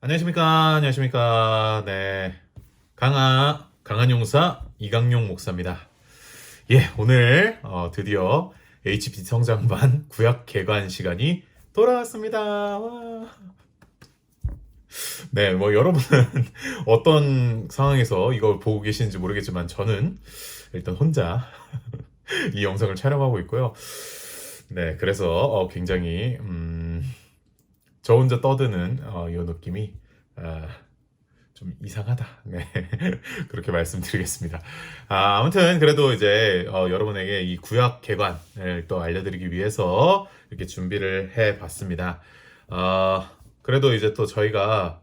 안녕하십니까. 네. 강한 용사 이강용 목사입니다. 예, 오늘 드디어 HBT 성장반 구약 개관 시간이 돌아왔습니다. 와. 네, 뭐 여러분은 어떤 상황에서 이걸 보고 계시는지 모르겠지만 저는 일단 혼자 이 영상을 촬영하고 있고요. 네, 그래서 굉장히 저 혼자 떠드는 이 느낌이 아, 좀 이상하다. 네. 그렇게 말씀드리겠습니다. 아무튼 그래도 이제 여러분에게 이 구약 개관을 또 알려드리기 위해서 이렇게 준비를 해 봤습니다. 그래도 이제 또 저희가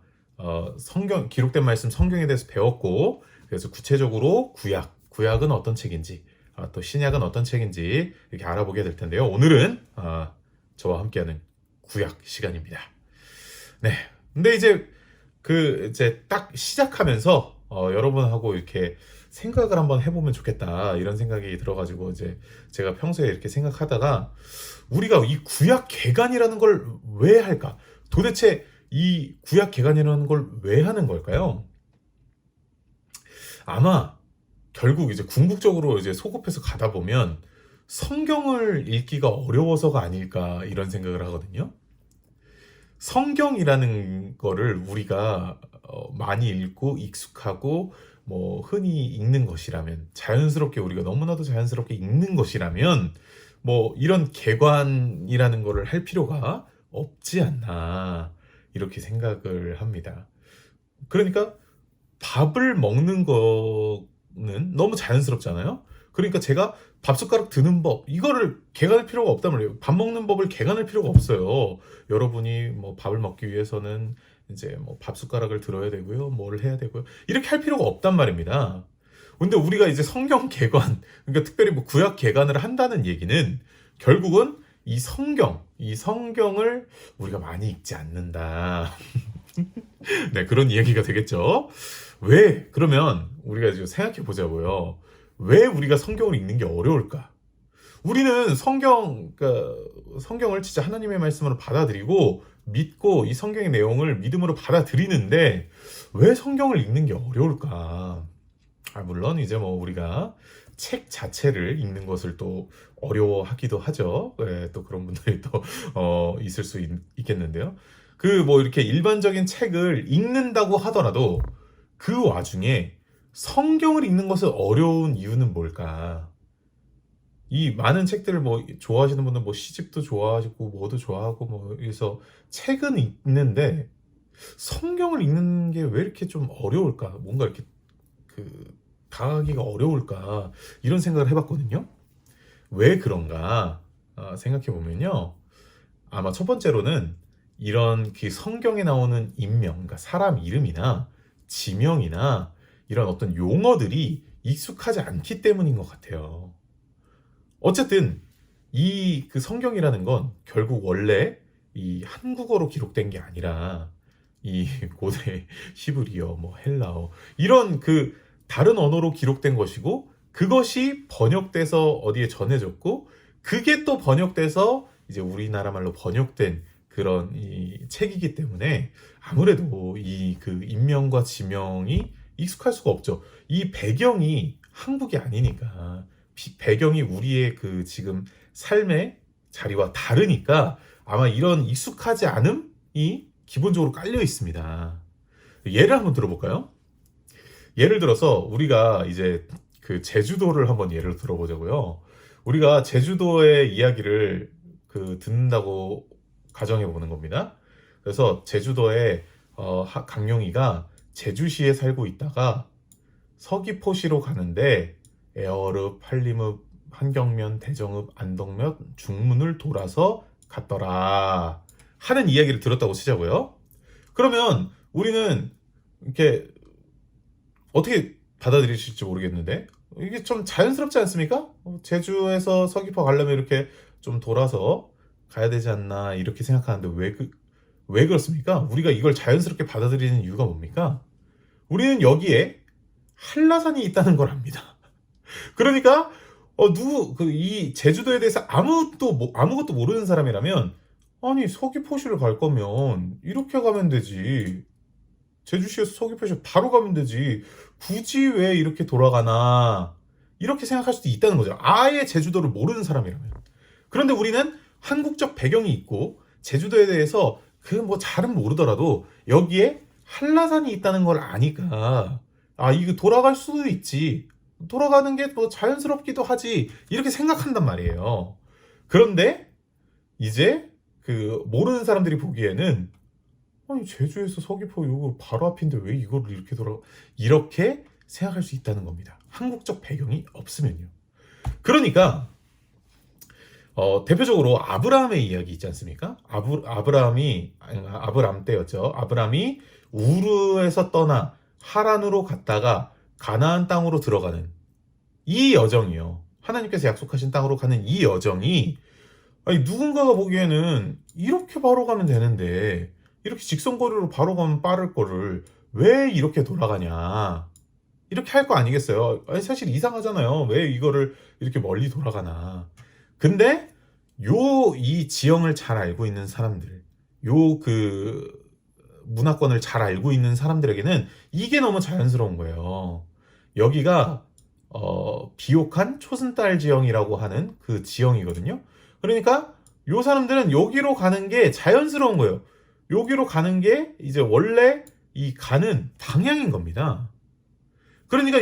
성경 기록된 말씀 성경에 대해서 배웠고, 그래서 구체적으로 구약은 어떤 책인지, 또 신약은 어떤 책인지 이렇게 알아보게 될 텐데요. 오늘은 저와 함께하는 구약 시간입니다. 네. 근데 이제 딱 시작하면서 여러분하고 이렇게 생각을 한번 해보면 좋겠다 이런 생각이 들어가지고, 이제 제가 평소에 이렇게 생각하다가 우리가 이 구약 개관이라는 걸 왜 할까? 도대체 이 구약 개관이라는 걸 왜 하는 걸까요? 아마 결국 이제 궁극적으로 이제 소급해서 가다 보면 성경을 읽기가 어려워서가 아닐까 이런 생각을 하거든요. 성경이라는 거를 우리가 많이 읽고 익숙하고 뭐 흔히 읽는 것이라면, 자연스럽게 우리가 너무나도 자연스럽게 읽는 것이라면 뭐 이런 개관이라는 거를 할 필요가 없지 않나 이렇게 생각을 합니다. 그러니까 밥을 먹는 거는 너무 자연스럽잖아요. 그러니까 제가 밥 숟가락 드는 법 이거를 개간할 필요가 없단 말이에요. 밥 먹는 법을 개간할 필요가 없어요. 여러분이 뭐 밥을 먹기 위해서는 이제 뭐 밥 숟가락을 들어야 되고요, 뭘 해야 되고요, 이렇게 할 필요가 없단 말입니다. 근데 우리가 이제 성경 개관, 그러니까 특별히 뭐 구약 개관을 한다는 얘기는 결국은 이 성경을 우리가 많이 읽지 않는다. 네, 그런 이야기가 되겠죠. 왜? 그러면 우리가 이제 생각해 보자고요. 왜 우리가 성경을 읽는 게 어려울까? 우리는 성경을 진짜 하나님의 말씀으로 받아들이고 믿고 이 성경의 내용을 믿음으로 받아들이는데 왜 성경을 읽는 게 어려울까? 물론 이제 뭐 우리가 책 자체를 읽는 것을 또 어려워하기도 하죠. 네, 또 그런 분들이 또 있을 수 있겠는데요. 그 뭐 이렇게 일반적인 책을 읽는다고 하더라도 그 와중에 성경을 읽는 것은 어려운 이유는 뭘까? 이 많은 책들을 뭐 좋아하시는 분들 뭐 시집도 좋아하시고 뭐도 좋아하고 뭐 그래서 책은 읽는데 성경을 읽는 게 왜 이렇게 좀 어려울까? 뭔가 이렇게 그 다가가기가 어려울까? 이런 생각을 해봤거든요. 왜 그런가 생각해 보면요. 아마 첫 번째로는 이런 그 성경에 나오는 인명, 그러니까 사람 이름이나 지명이나 이런 어떤 용어들이 익숙하지 않기 때문인 것 같아요. 어쨌든 이 그 성경이라는 건 결국 원래 이 한국어로 기록된 게 아니라 이 고대 히브리어, 뭐 헬라어 이런 그 다른 언어로 기록된 것이고, 그것이 번역돼서 어디에 전해졌고, 그게 또 번역돼서 이제 우리나라 말로 번역된 그런 이 책이기 때문에 아무래도 이 그 인명과 지명이 익숙할 수가 없죠. 이 배경이 한국이 아니니까, 배경이 우리의 그 지금 삶의 자리와 다르니까 아마 이런 익숙하지 않음이 기본적으로 깔려 있습니다. 예를 한번 들어볼까요? 예를 들어서 우리가 이제 그 제주도를 한번 예를 들어보자고요. 우리가 제주도의 이야기를 듣는다고 가정해 보는 겁니다. 그래서 제주도에 강용이가 제주시에 살고 있다가 서귀포시로 가는데 애어읍, 한림읍, 한경면, 대정읍, 안동면, 중문을 돌아서 갔더라 하는 이야기를 들었다고 치자고요. 그러면 우리는 이렇게 어떻게 받아들이실지 모르겠는데 이게 좀 자연스럽지 않습니까? 제주에서 서귀포 가려면 이렇게 좀 돌아서 가야 되지 않나 이렇게 생각하는데 왜 그렇습니까? 우리가 이걸 자연스럽게 받아들이는 이유가 뭡니까? 우리는 여기에 한라산이 있다는 걸 압니다. 그러니까 이 제주도에 대해서 아무것도 모르는 사람이라면, 아니 서귀포시를 갈 거면 이렇게 가면 되지, 제주시에서 서귀포시 바로 가면 되지. 굳이 왜 이렇게 돌아가나? 이렇게 생각할 수도 있다는 거죠. 아예 제주도를 모르는 사람이라면. 그런데 우리는 한국적 배경이 있고 제주도에 대해서 그 뭐 잘은 모르더라도 여기에 한라산이 있다는 걸 아니까 아 이거 돌아갈 수도 있지. 돌아가는 게 뭐 자연스럽기도 하지. 이렇게 생각한단 말이에요. 그런데 이제 그 모르는 사람들이 보기에는 아니 제주에서 서귀포 이거 바로 앞인데 왜 이거를 이렇게 이렇게 생각할 수 있다는 겁니다. 한국적 배경이 없으면요. 그러니까 대표적으로 아브라함의 이야기 있지 않습니까? 아브라함 때였죠. 아브라함이 우르에서 떠나 하란으로 갔다가 가나안 땅으로 들어가는 이 여정이요. 하나님께서 약속하신 땅으로 가는 이 여정이 아니 누군가가 보기에는 이렇게 바로 가면 되는데 이렇게 직선거리로 바로 가면 빠를 거를 왜 이렇게 돌아가냐 이렇게 할 거 아니겠어요? 아니 사실 이상하잖아요. 왜 이거를 이렇게 멀리 돌아가나. 근데 이 지형을 잘 알고 있는 사람들, 그 문화권을 잘 알고 있는 사람들에게는 이게 너무 자연스러운 거예요. 여기가 비옥한 초승달 지형이라고 하는 그 지형이거든요. 그러니까 요 사람들은 여기로 가는 게 자연스러운 거예요. 여기로 가는 게 이제 원래 이 가는 방향인 겁니다. 그러니까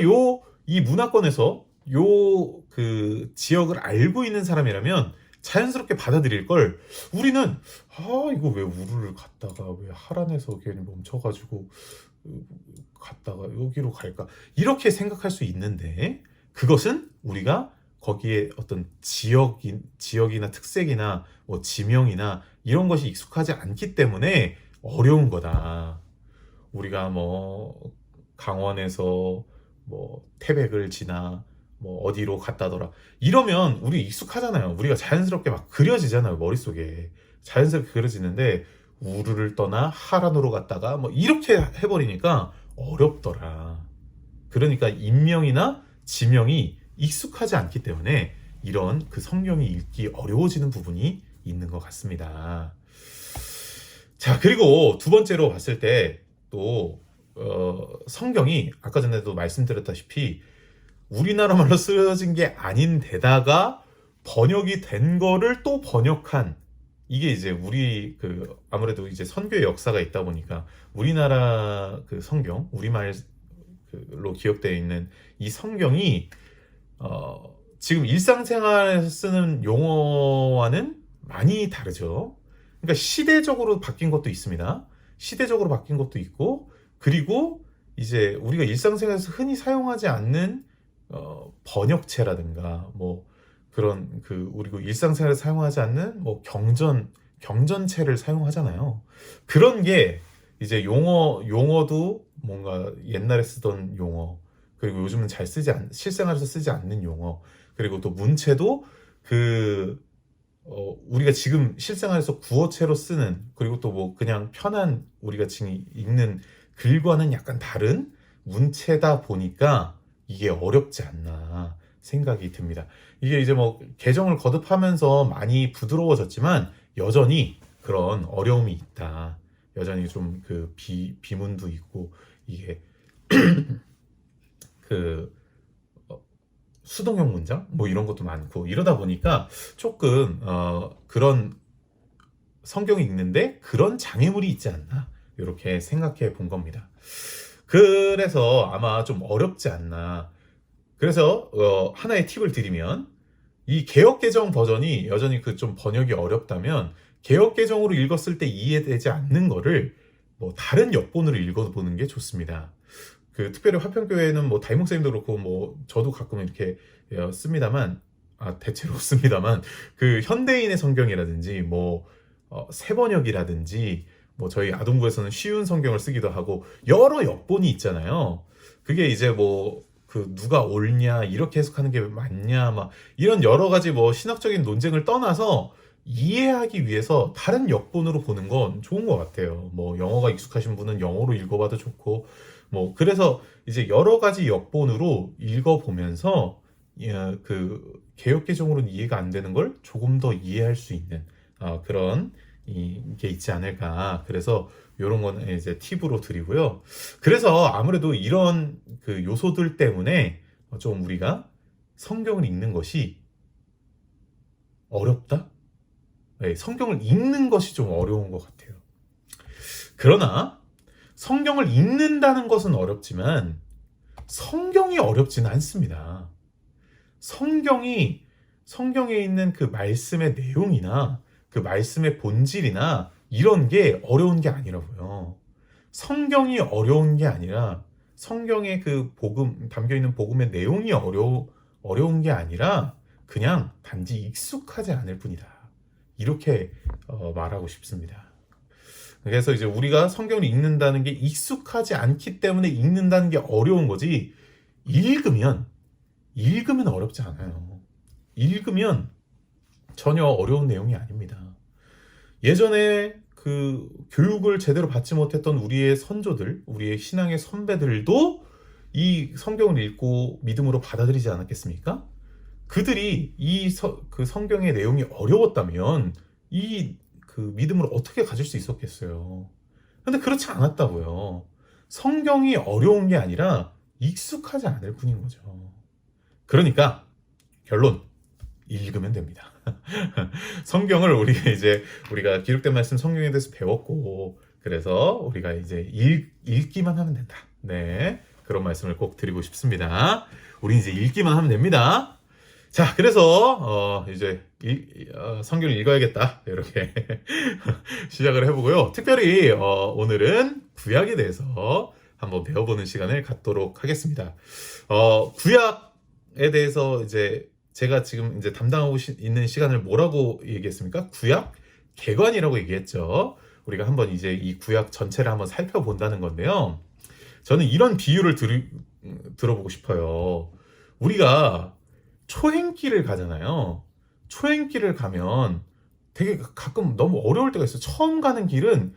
이 문화권에서 그 지역을 알고 있는 사람이라면 자연스럽게 받아들일 걸 우리는 이거 왜 우르를 갔다가 왜 하란에서 괜히 멈춰가지고 갔다가 여기로 갈까 이렇게 생각할 수 있는데 그것은 우리가 거기에 어떤 지역이나 특색이나 뭐 지명이나 이런 것이 익숙하지 않기 때문에 어려운 거다. 우리가 뭐 강원에서 뭐 태백을 지나 뭐 어디로 갔다더라 이러면 우리 익숙하잖아요. 우리가 자연스럽게 막 그려지잖아요. 머릿속에 자연스럽게 그려지는데 우르를 떠나 하란으로 갔다가 뭐 이렇게 해버리니까 어렵더라. 그러니까 인명이나 지명이 익숙하지 않기 때문에 이런 그 성경이 읽기 어려워지는 부분이 있는 것 같습니다. 자, 그리고 두 번째로 봤을 때 또 성경이 아까 전에도 말씀드렸다시피 우리나라 말로 쓰여진 게 아닌데다가 번역이 된 거를 또 번역한 이게 이제 우리 그 아무래도 이제 선교의 역사가 있다 보니까 우리나라 그 성경 우리말로 기억되어 있는 이 성경이 지금 일상생활에서 쓰는 용어와는 많이 다르죠. 그러니까 시대적으로 바뀐 것도 있습니다. 시대적으로 바뀐 것도 있고 그리고 이제 우리가 일상생활에서 흔히 사용하지 않는 번역체라든가 뭐 그런 그 우리가 일상생활에서 사용하지 않는 뭐 경전체를 사용하잖아요. 그런 게 이제 용어도 뭔가 옛날에 쓰던 용어 그리고 요즘은 실생활에서 쓰지 않는 용어 그리고 또 문체도 우리가 지금 실생활에서 구어체로 쓰는 그리고 또 뭐 그냥 편한 우리가 지금 읽는 글과는 약간 다른 문체다 보니까 이게 어렵지 않나 생각이 듭니다. 이게 이제 뭐 개정을 거듭하면서 많이 부드러워졌지만 여전히 그런 어려움이 있다. 여전히 좀 그 비문도 있고 이게 그 수동형 문장 뭐 이런 것도 많고 이러다 보니까 조금 그런 성경이 읽는데 그런 장애물이 있지 않나 이렇게 생각해 본 겁니다. 그래서 아마 좀 어렵지 않나. 그래서 하나의 팁을 드리면 이 개역개정 버전이 여전히 그 좀 번역이 어렵다면 개역개정으로 읽었을 때 이해되지 않는 거를 뭐 다른 역본으로 읽어보는 게 좋습니다. 그 특별히 화평교회는 뭐 다임 목사님도 그렇고 뭐 저도 가끔 이렇게 씁니다만 대체로 씁니다만 그 현대인의 성경이라든지 뭐 새번역이라든지 뭐 저희 아동부에서는 쉬운 성경을 쓰기도 하고 여러 역본이 있잖아요. 그게 이제 뭐 그 누가 옳냐 이렇게 해석하는 게 맞냐 막 이런 여러 가지 뭐 신학적인 논쟁을 떠나서 이해하기 위해서 다른 역본으로 보는 건 좋은 것 같아요. 뭐 영어가 익숙하신 분은 영어로 읽어봐도 좋고 뭐 그래서 이제 여러 가지 역본으로 읽어보면서 그 개역개정으로는 이해가 안 되는 걸 조금 더 이해할 수 있는 그런 이게 있지 않을까. 그래서 이런 거는 이제 팁으로 드리고요. 그래서 아무래도 이런 그 요소들 때문에 좀 우리가 성경을 읽는 것이 어렵다? 네, 성경을 읽는 것이 좀 어려운 것 같아요. 그러나 성경을 읽는다는 것은 어렵지만 성경이 어렵지는 않습니다. 성경에 있는 그 말씀의 내용이나 그 말씀의 본질이나 이런 게 어려운 게 아니라고요. 성경이 어려운 게 아니라 성경의 그 복음, 담겨 있는 복음의 내용이 어려운 게 아니라 그냥 단지 익숙하지 않을 뿐이다. 이렇게 말하고 싶습니다. 그래서 이제 우리가 성경을 읽는다는 게 익숙하지 않기 때문에 읽는다는 게 어려운 거지, 읽으면 어렵지 않아요. 읽으면 전혀 어려운 내용이 아닙니다. 예전에 그 교육을 제대로 받지 못했던 우리의 선조들, 우리의 신앙의 선배들도 이 성경을 읽고 믿음으로 받아들이지 않았겠습니까? 그들이 그 성경의 내용이 어려웠다면 이 그 믿음을 어떻게 가질 수 있었겠어요? 근데 그렇지 않았다고요. 성경이 어려운 게 아니라 익숙하지 않을 뿐인 거죠. 그러니까 결론, 읽으면 됩니다. 성경을 우리가 기록된 말씀 성경에 대해서 배웠고, 그래서 우리가 이제 읽기만 하면 된다. 네, 그런 말씀을 꼭 드리고 싶습니다. 우리 이제 읽기만 하면 됩니다. 자, 그래서 이제 성경을 읽어야겠다, 이렇게 시작을 해보고요. 특별히 오늘은 구약에 대해서 한번 배워보는 시간을 갖도록 하겠습니다. 구약에 대해서 이제 제가 지금 이제 담당하고 있는 시간을 뭐라고 얘기했습니까? 구약 개관이라고 얘기했죠. 우리가 한번 이제 이 구약 전체를 한번 살펴본다는 건데요. 저는 이런 비유를 들어보고 싶어요. 우리가 초행길을 가잖아요. 초행길을 가면 되게 가끔 너무 어려울 때가 있어요. 처음 가는 길은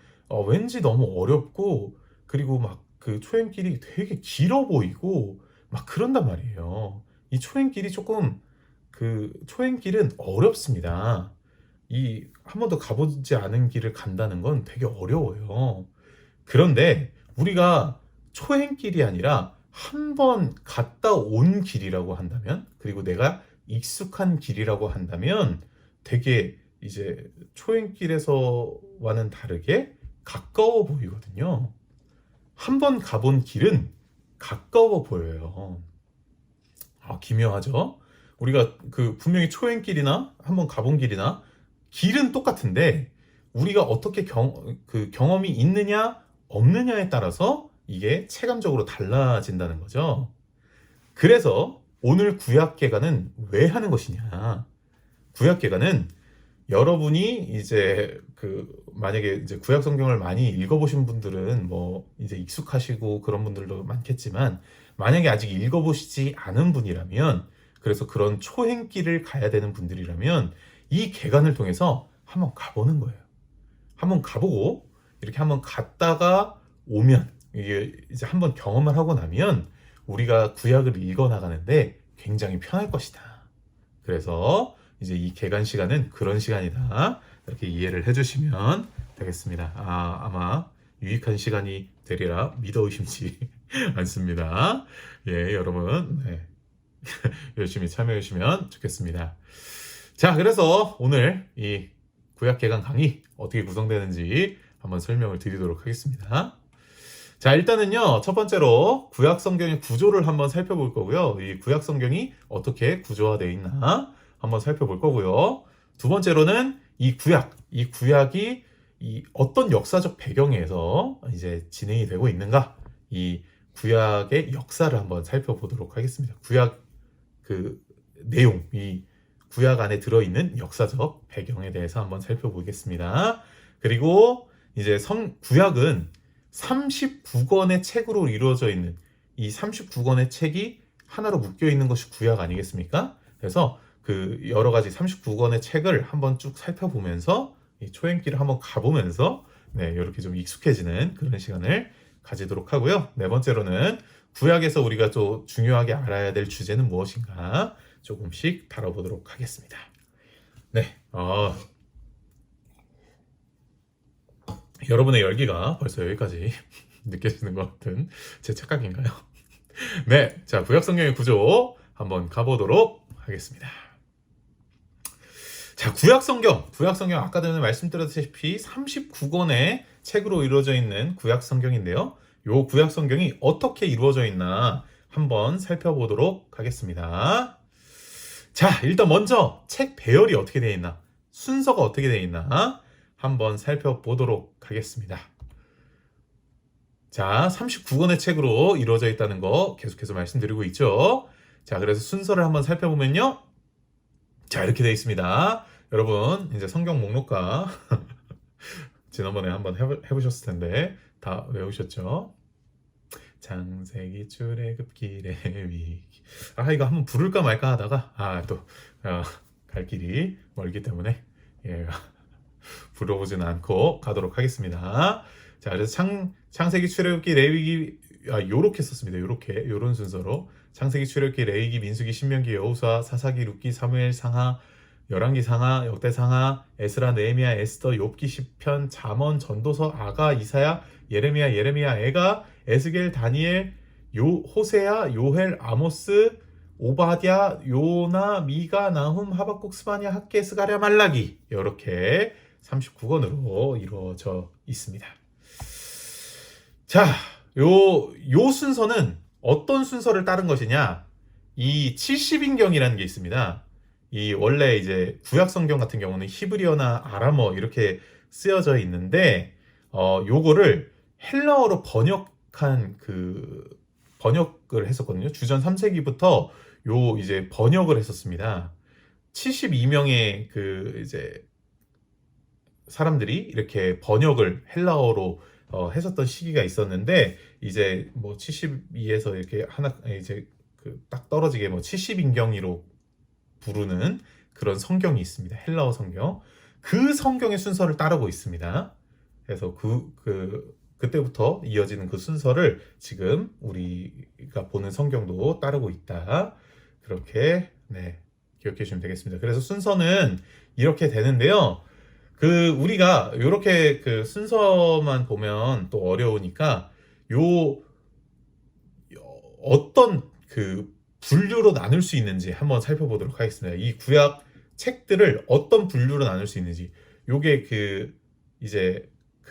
왠지 너무 어렵고, 그리고 막 그 초행길이 되게 길어 보이고 막 그런단 말이에요. 이 초행길이 조금, 그 초행길은 어렵습니다. 이 한 번도 가보지 않은 길을 간다는 건 되게 어려워요. 그런데 우리가 초행길이 아니라 한 번 갔다 온 길이라고 한다면, 그리고 내가 익숙한 길이라고 한다면 되게 이제 초행길에서와는 다르게 가까워 보이거든요. 한 번 가본 길은 가까워 보여요. 기묘하죠? 우리가 그 분명히 초행길이나 한번 가본 길이나 길은 똑같은데 우리가 어떻게 경험이 있느냐 없느냐에 따라서 이게 체감적으로 달라진다는 거죠. 그래서 오늘 구약개관은 왜 하는 것이냐? 구약개관은 여러분이 이제 만약에 이제 구약 성경을 많이 읽어보신 분들은 뭐 이제 익숙하시고 그런 분들도 많겠지만, 만약에 아직 읽어보시지 않은 분이라면, 그래서 그런 초행길을 가야 되는 분들이라면 이 개관을 통해서 한번 가보는 거예요. 한번 가보고 이렇게 한번 갔다가 오면, 이게 이제 한번 경험을 하고 나면 우리가 구약을 읽어 나가는데 굉장히 편할 것이다. 그래서 이제 이 개관 시간은 그런 시간이다, 이렇게 이해를 해주시면 되겠습니다. 아마 유익한 시간이 되리라 믿어 의심치 않습니다. 예, 여러분, 네. 열심히 참여해 주시면 좋겠습니다. 자, 그래서 오늘 이 구약 개관 강의 어떻게 구성되는지 한번 설명을 드리도록 하겠습니다. 자, 일단은요, 첫 번째로 구약 성경의 구조를 한번 살펴볼 거고요. 이 구약 성경이 어떻게 구조화되어 있나 한번 살펴볼 거고요. 두 번째로는 이 구약이 이 어떤 역사적 배경에서 이제 진행이 되고 있는가, 이 구약의 역사를 한번 살펴보도록 하겠습니다. 구약 그 내용, 이 구약 안에 들어있는 역사적 배경에 대해서 한번 살펴보겠습니다. 그리고 이제 구약은 39권의 책으로 이루어져 있는, 이 39권의 책이 하나로 묶여 있는 것이 구약 아니겠습니까? 그래서 그 여러 가지 39권의 책을 한번 쭉 살펴보면서 이 초행길을 한번 가보면서 이렇게 좀 익숙해지는 그런 시간을 가지도록 하고요. 네 번째로는 구약에서 우리가 또 중요하게 알아야 될 주제는 무엇인가 조금씩 다뤄보도록 하겠습니다. 네, 여러분의 열기가 벌써 여기까지 느껴지는 것 같은 제 착각인가요? 네, 자, 구약 성경의 구조 한번 가보도록 하겠습니다. 자, 구약 성경 아까 전에 말씀드렸다시피 39권의 책으로 이루어져 있는 구약 성경인데요. 요 구약 성경이 어떻게 이루어져 있나 한번 살펴보도록 하겠습니다. 자, 일단 먼저 책 배열이 어떻게 되어 있나, 순서가 어떻게 되어 있나 한번 살펴보도록 하겠습니다. 자, 39권의 책으로 이루어져 있다는 거 계속해서 말씀드리고 있죠. 자, 그래서 순서를 한번 살펴보면요. 자, 이렇게 되어 있습니다. 여러분, 이제 성경 목록과 지난번에 한번 해보셨을 텐데 다 외우셨죠? 창세기, 출애굽기, 레위기. 이거 한번 부를까 말까 하다가 또 갈 길이 멀기 때문에 불러보지는 않고 가도록 하겠습니다. 자, 그래서 창세기, 출애굽기, 레위기 요렇게 썼습니다. 요런 순서로 창세기, 출애굽기, 레위기, 민수기, 신명기, 여호수아, 사사기, 룻기, 사무엘, 상하, 열왕기, 상하, 역대, 상하, 에스라, 느헤미야, 에스더, 욥기, 시편, 잠언, 전도서, 아가, 이사야, 예레미야, 에가, 에스겔, 다니엘, 호세야, 요헬, 아모스, 오바댜, 요나, 미가, 나훔, 하박국, 스바냐, 학개, 스가랴, 말라기, 이렇게 39권으로 이루어져 있습니다. 자, 요 순서는 어떤 순서를 따른 것이냐? 이 70인경이라는 게 있습니다. 이 원래 이제 구약 성경 같은 경우는 히브리어나 아람어 이렇게 쓰여져 있는데 요거를 헬라어로 번역을 했었거든요. 주전 3세기부터 요 이제 번역을 했었습니다. 72명의 이제 사람들이 이렇게 번역을 헬라어로 했었던 시기가 있었는데, 이제 뭐 72에서 이렇게 하나 이제 딱 떨어지게 뭐 70인경으로 부르는 그런 성경이 있습니다. 헬라어 성경. 그 성경의 순서를 따르고 있습니다. 그래서 그때부터 이어지는 그 순서를 지금 우리가 보는 성경도 따르고 있다. 그렇게 기억해 주시면 되겠습니다. 그래서 순서는 이렇게 되는데요. 우리가 이렇게 순서만 보면 또 어려우니까 어떤 분류로 나눌 수 있는지 한번 살펴보도록 하겠습니다. 이 구약 책들을 어떤 분류로 나눌 수 있는지. 요게 이제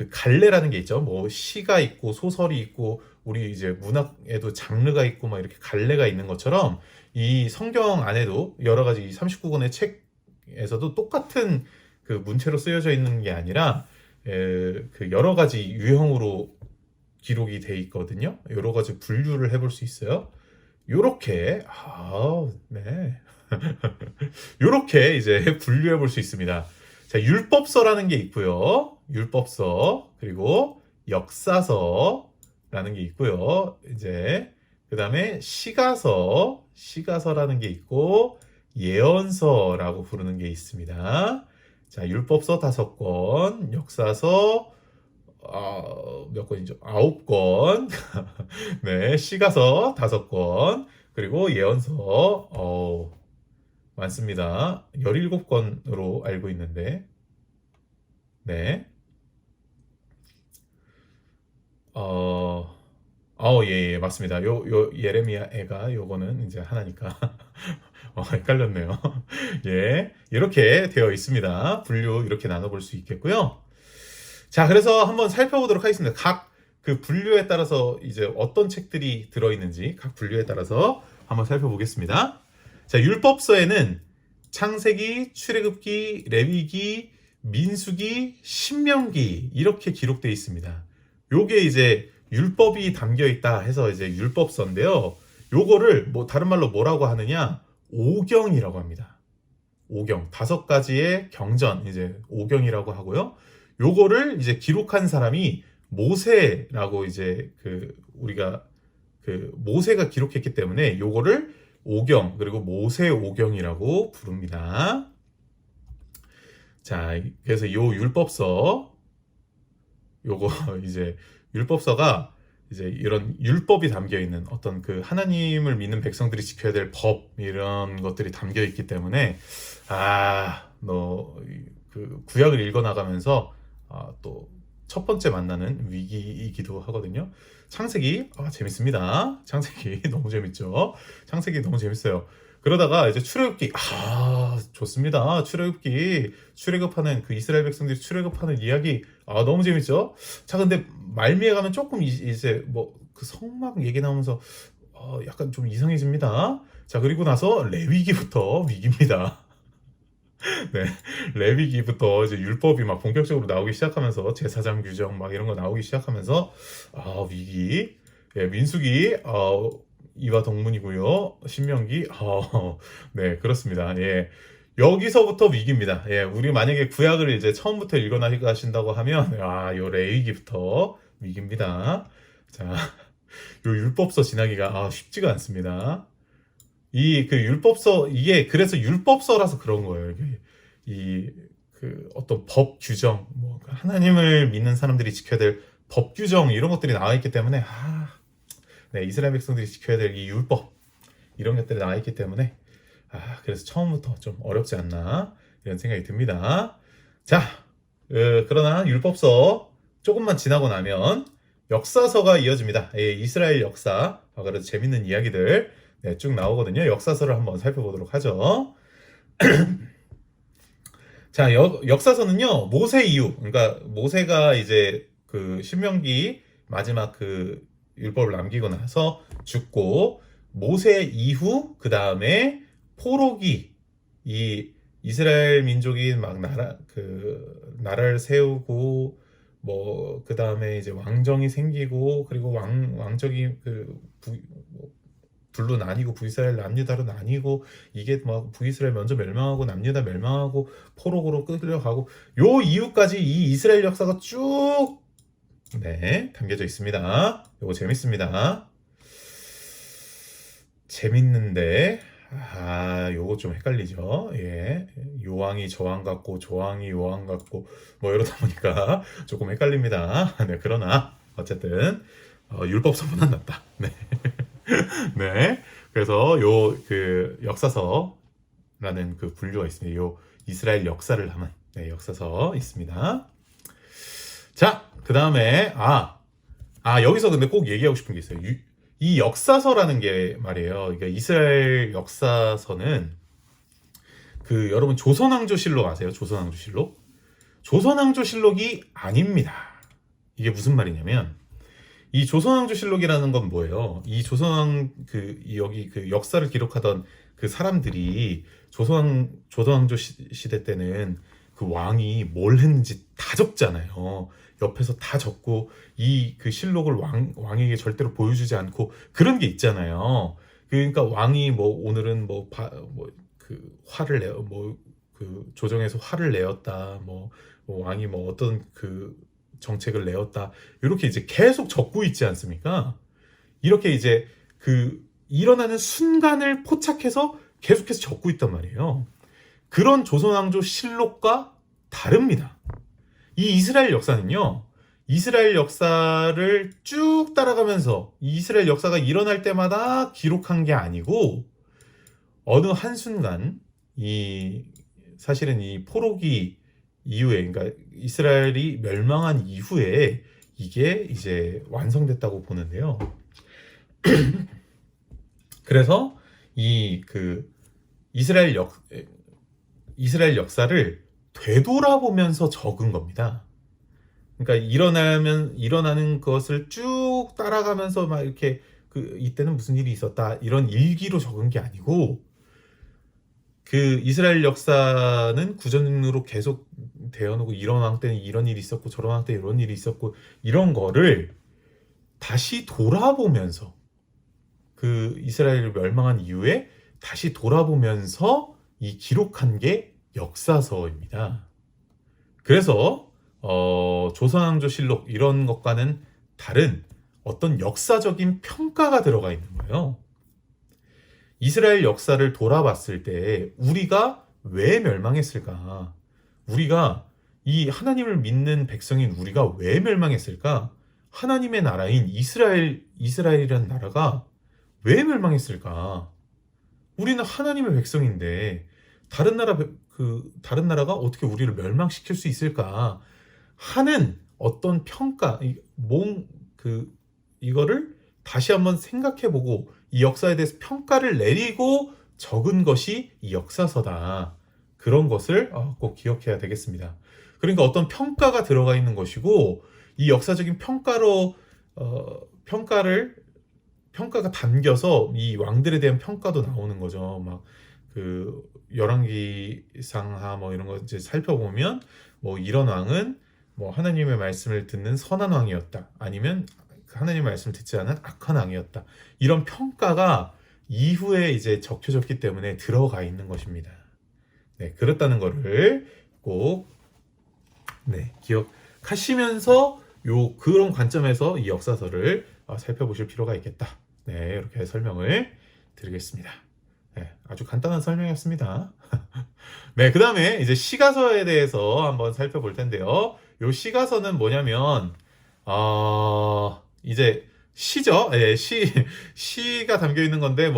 갈래라는 게 있죠. 뭐 시가 있고 소설이 있고 우리 이제 문학에도 장르가 있고 막 이렇게 갈래가 있는 것처럼 이 성경 안에도 여러 가지 39권의 책에서도 똑같은 문체로 쓰여져 있는 게 아니라 여러 가지 유형으로 기록이 돼 있거든요. 여러 가지 분류를 해볼 수 있어요. 요렇게 요렇게 이제 분류해 볼 수 있습니다. 자, 율법서라는 게 있고요. 율법서, 그리고 역사서라는 게 있고요. 이제 그다음에 시가서라는 게 있고 예언서라고 부르는 게 있습니다. 자, 율법서 5권, 역사서 몇 권이죠? 9권, 네, 시가서 5권, 그리고 예언서 많습니다. 17권으로 알고 있는데, 네, 예, 맞습니다. 예레미야, 에가 요거는 이제 하나니까 헷갈렸네요. 예, 이렇게 되어 있습니다. 분류 이렇게 나눠볼 수 있겠고요. 자, 그래서 한번 살펴보도록 하겠습니다. 각 분류에 따라서 이제 어떤 책들이 들어있는지 각 분류에 따라서 한번 살펴보겠습니다. 자, 율법서에는 창세기, 출애굽기, 레위기, 민수기, 신명기 이렇게 기록되어 있습니다. 요게 이제 율법이 담겨 있다 해서 이제 율법서인데요. 요거를 뭐 다른 말로 뭐라고 하느냐? 오경이라고 합니다. 오경, 5가지의 경전, 이제 오경이라고 하고요. 요거를 이제 기록한 사람이 모세라고 이제 우리가 모세가 기록했기 때문에 요거를 오경, 그리고 모세 오경이라고 부릅니다. 자, 그래서 요 율법서, 요거 이제 율법서가 이제 이런 율법이 담겨 있는 어떤 하나님을 믿는 백성들이 지켜야 될 법, 이런 것들이 담겨 있기 때문에 너 구약을 읽어 나가면서 또 첫 번째 만나는 위기이기도 하거든요. 창세기 재밌습니다. 창세기 너무 재밌죠. 창세기 너무 재밌어요. 그러다가 이제 출애굽기 좋습니다. 출애굽기 출애굽하는 그 이스라엘 백성들이 출애굽하는 이야기 너무 재밌죠. 자 근데 말미에 가면 조금 이제 뭐 그 성막 얘기 나오면서 약간 좀 이상해집니다. 자 그리고 나서 레위기부터 위기입니다. 네, 레위기부터 이제 율법이 막 본격적으로 나오기 시작하면서 제사장 규정 막 이런 거 나오기 시작하면서 위기. 예, 민수기 이와 동문이고요. 신명기 네 그렇습니다. 예. 여기서부터 위기입니다. 예, 우리 만약에 구약을 이제 처음부터 읽어나가신다고 하면 요 레위기부터 위기입니다. 자, 요 율법서 지나기가 쉽지가 않습니다. 이 그 율법서 이게 그래서 율법서라서 그런 거예요. 이게 그 어떤 법 규정 뭐 하나님을 믿는 사람들이 지켜야 될 법 규정 이런 것들이 나와 있기 때문에 네, 이스라엘 백성들이 지켜야 될 이 율법 이런 것들이 나와 있기 때문에 그래서 처음부터 좀 어렵지 않나 이런 생각이 듭니다. 자, 그러나 율법서 조금만 지나고 나면 역사서가 이어집니다. 이스라엘 역사 그래도 재밌는 이야기들 네, 쭉 나오거든요. 역사서를 한번 살펴보도록 하죠. 자, 역사서는요, 모세 이후, 그러니까 모세가 이제 그 신명기 마지막 그 율법을 남기고 나서 죽고, 모세 이후, 그 다음에 포로기, 이 이스라엘 민족이 막 나라를 세우고, 뭐, 그 다음에 이제 왕정이 생기고, 그리고 왕정이 둘로 나뉘고 북이스라엘 남유다로 나뉘고 이게 막 북이스라엘 먼저 멸망하고 남유다 멸망하고 포로로 끌려가고 요 이후까지 이 이스라엘 역사가 쭉 담겨져 있습니다. 요거 재밌습니다. 재밌는데 요거 좀 헷갈리죠. 예, 요왕이 저왕 같고 조왕이 요왕 같고 뭐 이러다 보니까 조금 헷갈립니다. 네, 그러나 어쨌든 율법서보단 낫다. 네. 네. 그래서 그 역사서라는 그 분류가 있습니다. 요 이스라엘 역사를 담은 역사서 있습니다. 자, 그 다음에 여기서 근데 꼭 얘기하고 싶은 게 있어요. 이 역사서라는 게 말이에요. 그러니까 이스라엘 역사서는 여러분 조선왕조실록 아세요? 조선왕조실록? 조선왕조실록이 아닙니다. 이게 무슨 말이냐면 이 조선왕조실록이라는 건 뭐예요? 이 여기 역사를 기록하던 그 사람들이 조선왕조 시대 때는 그 왕이 뭘 했는지 다 적잖아요. 옆에서 다 적고 그 실록을 왕에게 절대로 보여주지 않고 그런 게 있잖아요. 그러니까 왕이 뭐 오늘은 화를 내어 조정에서 화를 내었다. 왕이 어떤 정책을 내었다. 이렇게 이제 계속 적고 있지 않습니까? 이렇게 이제 일어나는 순간을 포착해서 계속해서 적고 있단 말이에요. 그런 조선왕조 실록과 다릅니다. 이 이스라엘 역사는요, 이스라엘 역사를 쭉 따라가면서 이스라엘 역사가 일어날 때마다 기록한 게 아니고 어느 한순간 사실은 이 포로기 이후에, 그러니까 이스라엘이 멸망한 이후에 이게 이제 완성됐다고 보는데요. 그래서 이스라엘 역사를 되돌아보면서 적은 겁니다. 그러니까 일어나는 것을 쭉 따라가면서 막 이렇게 이때는 무슨 일이 있었다 이런 일기로 적은 게 아니고 이스라엘 역사는 구전으로 계속 되어놓고 이런 왕 때는 이런 일이 있었고 저런 왕 때 이런 일이 있었고 이런 거를 다시 돌아보면서 이스라엘이 멸망한 이후에 다시 돌아보면서 기록한 게 역사서입니다. 그래서 조선왕조실록 이런 것과는 다른 어떤 역사적인 평가가 들어가 있는 거예요. 이스라엘 역사를 돌아봤을 때 우리가 왜 멸망했을까? 우리가 이 하나님을 믿는 백성인 우리가 왜 멸망했을까? 하나님의 나라인 이스라엘이라는 나라가 왜 멸망했을까? 우리는 하나님의 백성인데 다른 나라가 어떻게 우리를 멸망시킬 수 있을까? 하는 어떤 평가, 이거를 다시 한번 생각해보고 이 역사에 대해서 평가를 내리고 적은 것이 이 역사서다. 그런 것을 꼭 기억해야 되겠습니다. 그러니까 어떤 평가가 들어가 있는 것이고 이 역사적인 평가로 평가가 담겨서 이 왕들에 대한 평가도 나오는 거죠. 막 그 열왕기상하 뭐 이런 거 이제 살펴보면 뭐 이런 왕은 뭐 하나님의 말씀을 듣는 선한 왕이었다. 아니면 하나님의 말씀을 듣지 않은 악한 왕이었다. 이런 평가가 이후에 이제 적혀졌기 때문에 들어가 있는 것입니다. 네, 그렇다는 거를 꼭 기억하시면서 그런 관점에서 이 역사서를 살펴보실 필요가 있겠다. 네, 이렇게 설명을 드리겠습니다. 네, 아주 간단한 설명이었습니다. 네, 그 다음에 이제 시가서에 대해서 한번 살펴볼 텐데요. 요 시가서는 뭐냐면, 이제 시죠. 예, 시가 담겨 있는 건데,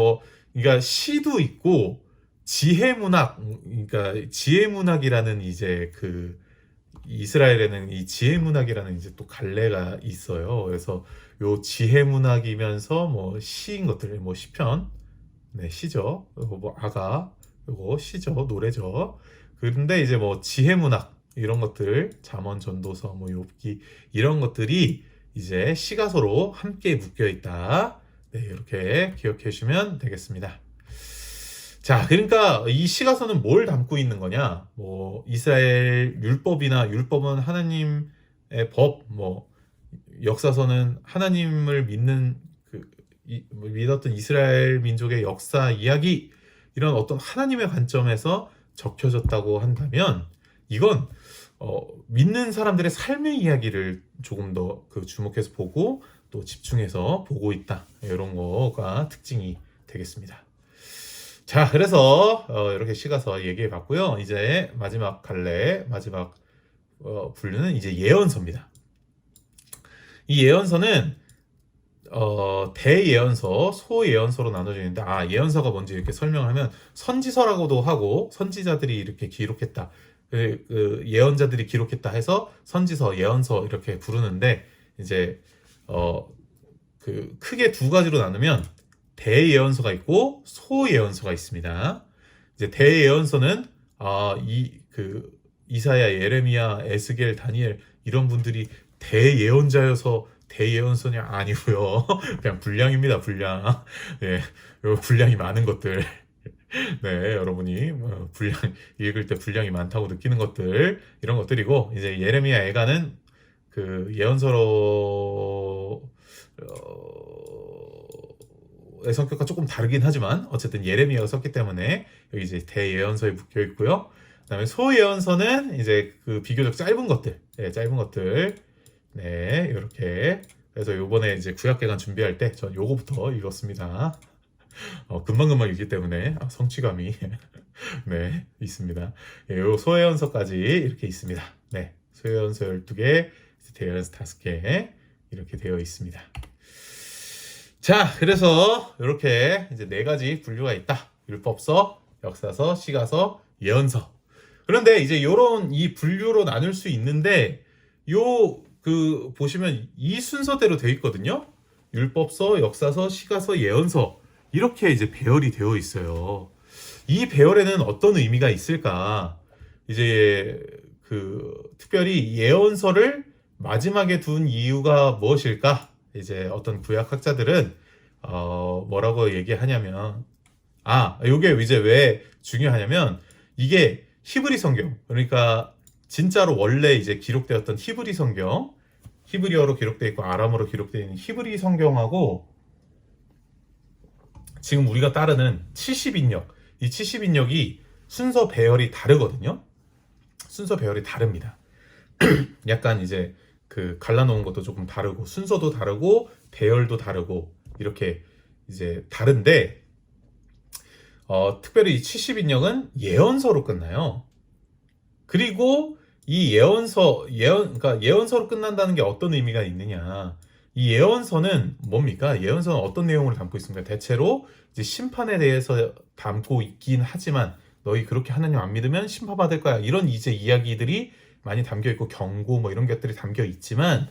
그러니까 시도 있고, 그러니까 지혜문학이라는 이제 이스라엘에는 이 지혜문학이라는 이제 또 갈래가 있어요. 그래서 요 지혜문학이면서 시인 것들, 시편, 네, 시죠. 요거 요거 시죠. 노래죠. 그런데 이제 지혜문학, 이런 것들, 잠언, 전도서, 욥기, 이런 것들이 이제 시가서로 함께 묶여 있다. 네, 이렇게 기억해 주시면 되겠습니다. 자, 그러니까 이 시가서는 뭘 담고 있는 거냐? 이스라엘 율법은 하나님의 법, 역사서는 하나님을 믿었던 이스라엘 민족의 역사 이야기, 이런 어떤 하나님의 관점에서 적혀졌다고 한다면, 이건 믿는 사람들의 삶의 이야기를 조금 더 주목해서 보고 또 집중해서 보고 있다. 이런 거가 특징이 되겠습니다. 자, 그래서 이렇게 시가서 얘기해 봤고요. 이제 마지막 분류는 이제 예언서입니다. 이 예언서는 대예언서, 소예언서로 나눠져 있는데, 예언서가 뭔지 이렇게 설명하면 선지서라고도 하고, 선지자들이 이렇게 기록했다, 예언자들이 기록했다 해서 선지서, 예언서 이렇게 부르는데, 이제 크게 두 가지로 나누면 대예언서가 있고 소예언서가 있습니다. 이제 대예언서는 이사야, 예레미야, 에스겔, 다니엘 이런 분들이 대예언자여서 대예언서냐? 아니고요. 그냥 분량입니다. 분량. 네, 분량이 많은 것들. 네, 여러분이 읽을 때 분량이 많다고 느끼는 것들, 이런 것들이고, 이제 예레미야, 에가는 예언서로 의 성격과 조금 다르긴 하지만 어쨌든 예레미야가 썼기 때문에 여기 이제 대예언서에 묶여 있고요. 그다음에 소예언서는 이제 비교적 짧은 것들, 네, 이렇게. 그래서 요번에 이제 구약개관 준비할 때 전 요거부터 읽었습니다. 금방금방 읽기 때문에 성취감이 네, 있습니다. 예, 요 소예언서까지 이렇게 있습니다. 네, 소예언서 12개, 대예언서 5개 이렇게 되어 있습니다. 자, 그래서 이렇게 이제 4가지 분류가 있다. 율법서, 역사서, 시가서, 예언서. 그런데 이제 이 분류로 나눌 수 있는데, 보시면 이 순서대로 되어 있거든요. 율법서, 역사서, 시가서, 예언서. 이렇게 이제 배열이 되어 있어요. 이 배열에는 어떤 의미가 있을까? 이제 특별히 예언서를 마지막에 둔 이유가 무엇일까? 이제 어떤 구약학자들은 뭐라고 얘기하냐면, 요게 이제 왜 중요하냐면, 이게 히브리 성경, 그러니까 진짜로 원래 이제 기록되었던 히브리 성경, 히브리어로 기록되어 있고 아람어로 기록되어 있는 히브리 성경하고 지금 우리가 따르는 70인역, 이 70인역이 순서 배열이 다르거든요. 순서 배열이 다릅니다. 약간 이제 갈라놓은 것도 조금 다르고, 순서도 다르고, 배열도 다르고, 이렇게 이제 다른데, 특별히 이 70인역은 예언서로 끝나요. 그리고 이 그러니까 예언서로 끝난다는 게 어떤 의미가 있느냐. 이 예언서는 뭡니까? 예언서는 어떤 내용을 담고 있습니까? 대체로 이제 심판에 대해서 담고 있긴 하지만, 너희 그렇게 하나님 안 믿으면 심판받을 거야. 이런 이제 이야기들이 많이 담겨 있고 경고 뭐 이런 것들이 담겨 있지만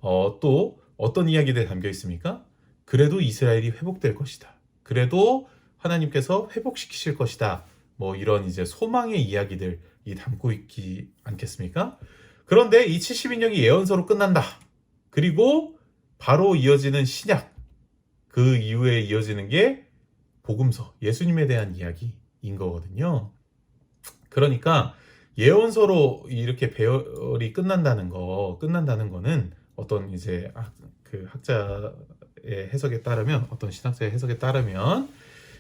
또 어떤 이야기들이 담겨 있습니까? 그래도 이스라엘이 회복될 것이다. 그래도 하나님께서 회복시키실 것이다. 뭐 이런 이제 소망의 이야기들이 담고 있지 않겠습니까? 그런데 이 70인역이 예언서로 끝난다. 그리고 바로 이어지는 신약, 그 이후에 이어지는 게 복음서, 예수님에 대한 이야기인 거거든요. 그러니까 예언서로 이렇게 배열이 끝난다는 거는 어떤 이제 그 학자의 해석에 따르면, 어떤 신학자의 해석에 따르면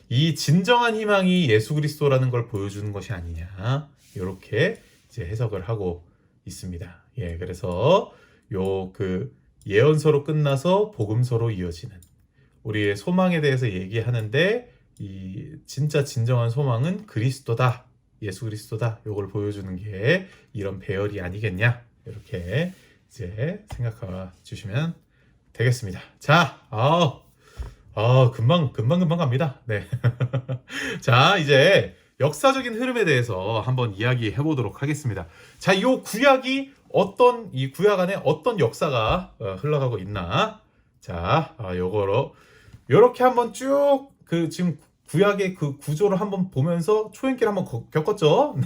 이 진정한 희망이 예수 그리스도라는 걸 보여주는 것이 아니냐, 이렇게 이제 해석을 하고 있습니다. 예, 그래서 요 그 예언서로 끝나서 복음서로 이어지는 우리의 소망에 대해서 얘기하는데, 이 진짜 진정한 소망은 그리스도다, 예수 그리스도다, 요걸 보여주는 게 이런 배열이 아니겠냐, 이렇게 이제 생각해 주시면 되겠습니다. 자, 금방 갑니다. 네. 자, 이제 역사적인 흐름에 대해서 한번 이야기해 보도록 하겠습니다. 자, 이 구약 안에 어떤 역사가 흘러가고 있나? 자, 요거로 요렇게 한번 쭉 지금 구약의 그 구조를 한번 보면서 초행길 한번 겪었죠.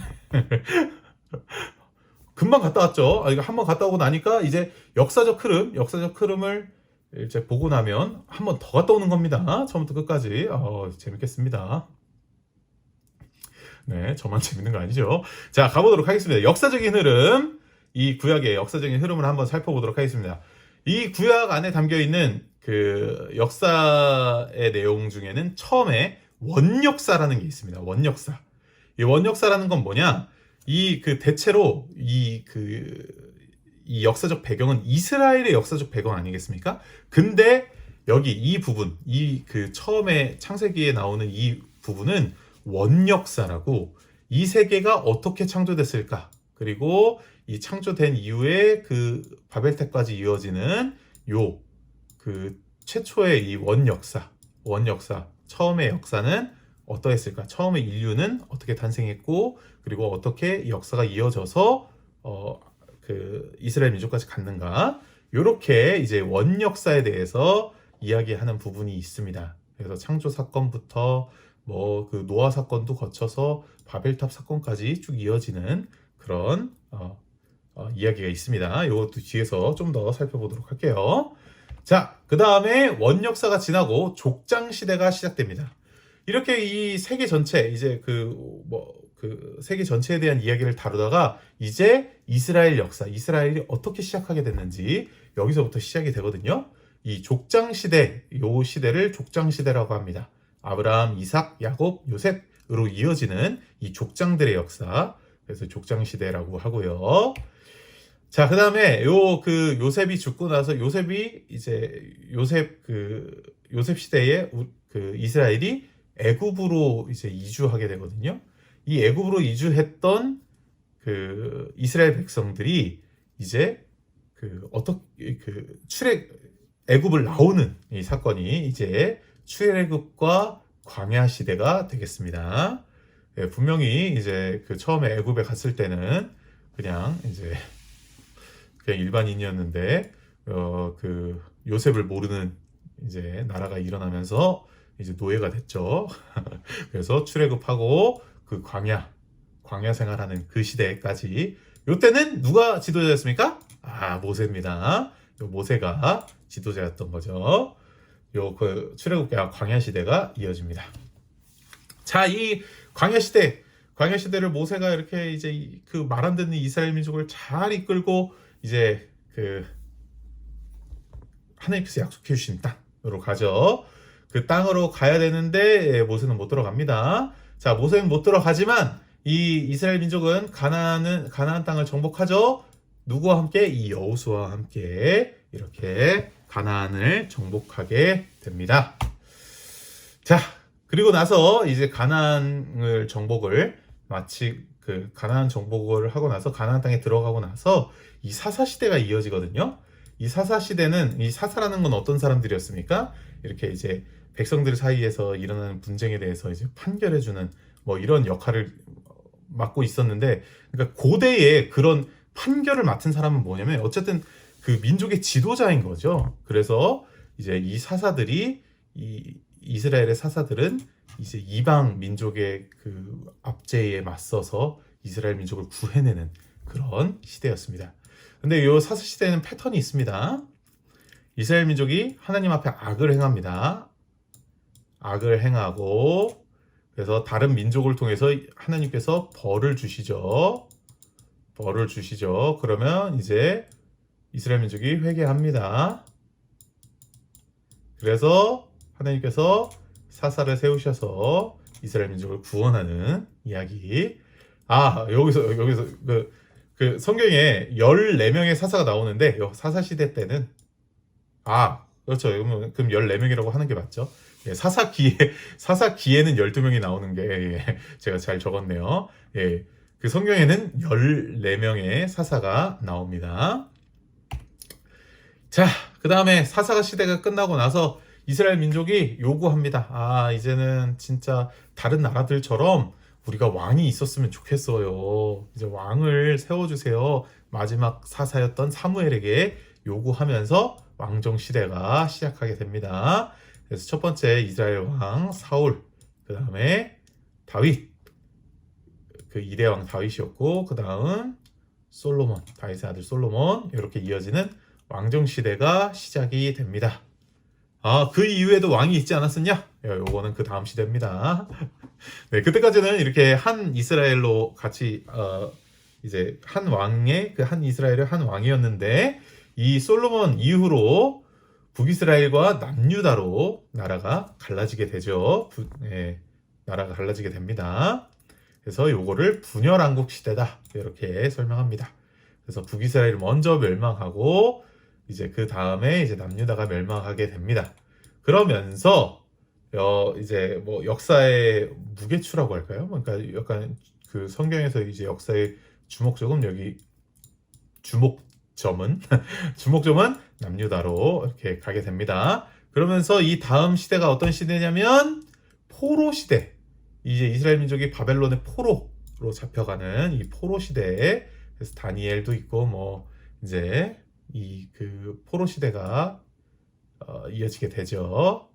금방 갔다 왔죠. 이거 한번 갔다 오고 나니까 이제 역사적 흐름을 이제 보고 나면 한번 더 갔다 오는 겁니다. 처음부터 끝까지. 재밌겠습니다. 네, 저만 재밌는 거 아니죠. 자, 가보도록 하겠습니다. 역사적인 흐름, 이 구약의 역사적인 흐름을 한번 살펴보도록 하겠습니다. 이 구약 안에 담겨 있는 그 역사의 내용 중에는 처음에 원역사라는 게 있습니다. 원역사. 이 원역사라는 건 뭐냐? 대체로 이 역사적 배경은 이스라엘의 역사적 배경 아니겠습니까? 근데 여기 이 부분, 처음에 창세기에 나오는 이 부분은 원역사라고, 이 세계가 어떻게 창조됐을까? 그리고 이 창조된 이후에 그 바벨탑까지 이어지는 최초의 이 원역사, 처음의 역사는 어떠했을까? 처음에 인류는 어떻게 탄생했고, 그리고 어떻게 역사가 이어져서 이스라엘 민족까지 갔는가? 이렇게 이제 원역사에 대해서 이야기하는 부분이 있습니다. 그래서 창조 사건부터 그 노아 사건도 거쳐서 바벨탑 사건까지 쭉 이어지는 그런 이야기가 있습니다. 이것도 뒤에서 좀 더 살펴보도록 할게요. 자, 그 다음에 원역사가 지나고 족장 시대가 시작됩니다. 이렇게 이 세계 전체, 이제 세계 전체에 대한 이야기를 다루다가 이제 이스라엘 역사, 이스라엘이 어떻게 시작하게 됐는지 여기서부터 시작이 되거든요. 이 족장 시대, 요 시대를 족장 시대라고 합니다. 아브라함, 이삭, 야곱, 요셉으로 이어지는 이 족장들의 역사, 그래서 족장 시대라고 하고요. 자, 그 다음에 요셉이 죽고 나서 요셉 시대에 이스라엘이 애굽으로 이제 이주하게 되거든요. 이 애굽으로 이주했던 이스라엘 백성들이 이제 애굽을 나오는 이 사건이 이제 출애굽과 광야 시대가 되겠습니다. 예, 분명히 이제 처음에 애굽에 갔을 때는 그냥 일반인이었는데 요셉을 모르는 이제 나라가 일어나면서 이제 노예가 됐죠. 그래서 출애굽하고 광야 생활하는 그 시대까지, 요때는 누가 지도자였습니까? 모세입니다. 모세가 지도자였던 거죠. 출애굽과 광야 시대가 이어집니다. 자, 이 광야 시대를 모세가 이렇게 이제 말 안 듣는 이스라엘 민족을 잘 이끌고 이제 하나님께서 약속해 주신 땅으로 가죠. 그 땅으로 가야 되는데 모세는 못 들어갑니다. 자, 모세는 못 들어가지만 이 이스라엘 민족은 가나안 땅을 정복하죠. 누구와 함께? 이 여호수아와 함께 이렇게 가나안을 정복하게 됩니다. 자, 그리고 나서 이제 가나안 정복을 하고 나서 가나안 땅에 들어가고 나서 이 사사 시대가 이어지거든요. 이 사사 시대는, 이 사사라는 건 어떤 사람들이었습니까? 이렇게 이제 백성들 사이에서 일어나는 분쟁에 대해서 이제 판결해주는 이런 역할을 맡고 있었는데, 그러니까 고대에 그런 판결을 맡은 사람은 뭐냐면 어쨌든 그 민족의 지도자인 거죠. 그래서 이제 이 사사들이 이 이스라엘의 사사들은 이제 이방 민족의 그 압제에 맞서서 이스라엘 민족을 구해내는 그런 시대였습니다. 근데 이 사사 시대에는 패턴이 있습니다. 이스라엘 민족이 하나님 앞에 악을 행합니다. 악을 행하고 그래서 다른 민족을 통해서 하나님께서 벌을 주시죠. 벌을 주시죠. 그러면 이제 이스라엘 민족이 회개합니다. 그래서 하나님께서 사사를 세우셔서 이스라엘 민족을 구원하는 이야기. 여기서 그 성경에 14명의 사사가 나오는데 사사 시대 때는 그렇죠. 그럼 14명이라고 하는 게 맞죠? 예, 사사 기에는 12명이 나오는 게 제가 잘 적었네요. 예. 그 성경에는 14명의 사사가 나옵니다. 자, 그 다음에 사사 시대가 끝나고 나서 이스라엘 민족이 요구합니다. 이제는 진짜 다른 나라들처럼 우리가 왕이 있었으면 좋겠어요. 이제 왕을 세워주세요. 마지막 사사였던 사무엘에게 요구하면서 왕정 시대가 시작하게 됩니다. 그래서 첫 번째 이스라엘 왕 사울, 그 다음에 다윗, 그 2대 왕 다윗이었고, 그 다음 솔로몬, 다윗의 아들 솔로몬, 이렇게 이어지는 왕정 시대가 시작이 됩니다. 그 이후에도 왕이 있지 않았었냐? 요거는 그 다음 시대입니다. 네, 그때까지는 이렇게 한 이스라엘로 같이 이제 한 왕의 그 한 이스라엘의 한 왕이었는데 이 솔로몬 이후로 북이스라엘과 남유다로 나라가 갈라지게 되죠. 나라가 갈라지게 됩니다. 그래서 요거를 분열왕국 시대다 이렇게 설명합니다. 그래서 북이스라엘이 먼저 멸망하고 이제 그 다음에 이제 남유다가 멸망하게 됩니다. 그러면서 이제 뭐 역사의 무게추라고 할까요? 그러니까 약간 그 성경에서 이제 역사의 주목점은 여기 주목점은 남유다로 이렇게 가게 됩니다. 그러면서 이 다음 시대가 어떤 시대냐면 포로 시대. 이제 이스라엘 민족이 바벨론의 포로로 잡혀가는 이 포로 시대에 그래서 다니엘도 있고 뭐 이제 이 그 포로 시대가 이어지게 되죠.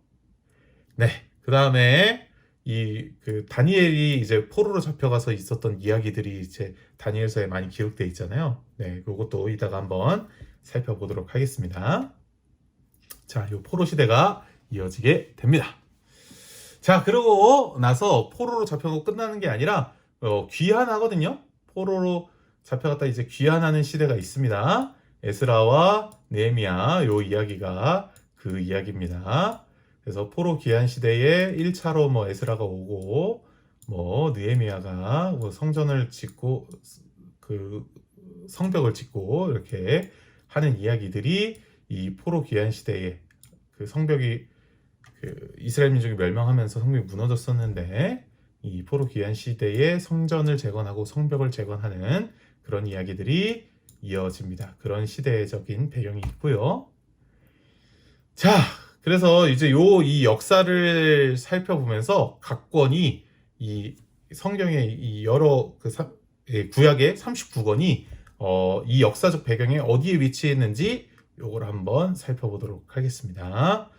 네, 그 다음에 이 그 다니엘이 이제 포로로 잡혀가서 있었던 이야기들이 이제 다니엘서에 많이 기록되어 있잖아요. 네, 그것도 이따가 한번 살펴보도록 하겠습니다. 자, 이 포로 시대가 이어지게 됩니다. 자, 그러고 나서 포로로 잡혀가고 끝나는 게 아니라 귀환하거든요. 포로로 잡혀갔다 이제 귀환하는 시대가 있습니다. 에스라와 느헤미야 요 이야기가 그 이야기입니다. 그래서 포로 귀환 시대에 1차로 뭐 에스라가 오고 뭐 느헤미야가 뭐 성전을 짓고 그 성벽을 짓고 이렇게 하는 이야기들이 이 포로 귀환 시대에 그 성벽이 그 이스라엘 민족이 멸망하면서 성벽이 무너졌었는데 이 포로 귀환 시대에 성전을 재건하고 성벽을 재건하는 그런 이야기들이 이어집니다. 그런 시대적인 배경이 있고요. 자, 그래서 이제 이 역사를 살펴보면서 각 권이 이 성경의 이 여러 구약의 39권이 이 역사적 배경에 어디에 위치했는지 요걸 한번 살펴보도록 하겠습니다.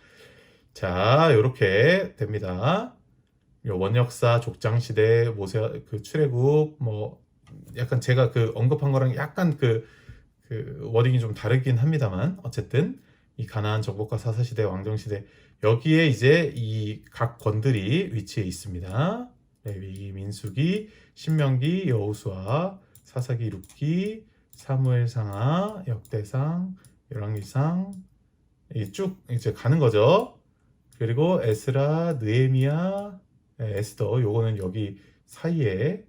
자, 이렇게 됩니다. 원역사, 족장시대, 모세, 그 출애굽, 뭐 약간 제가 그 언급한 거랑 약간 그 워딩이 좀 다르긴 합니다만 어쨌든 이 가나안 정복과 사사시대, 왕정시대 여기에 이제 이 각 권들이 위치해 있습니다. 레위기, 민수기, 신명기, 여호수아, 사사기, 룻기, 사무엘상하, 역대상, 열왕기상 쭉 이제 가는 거죠. 그리고 에스라, 느헤미야, 에스더 요거는 여기 사이에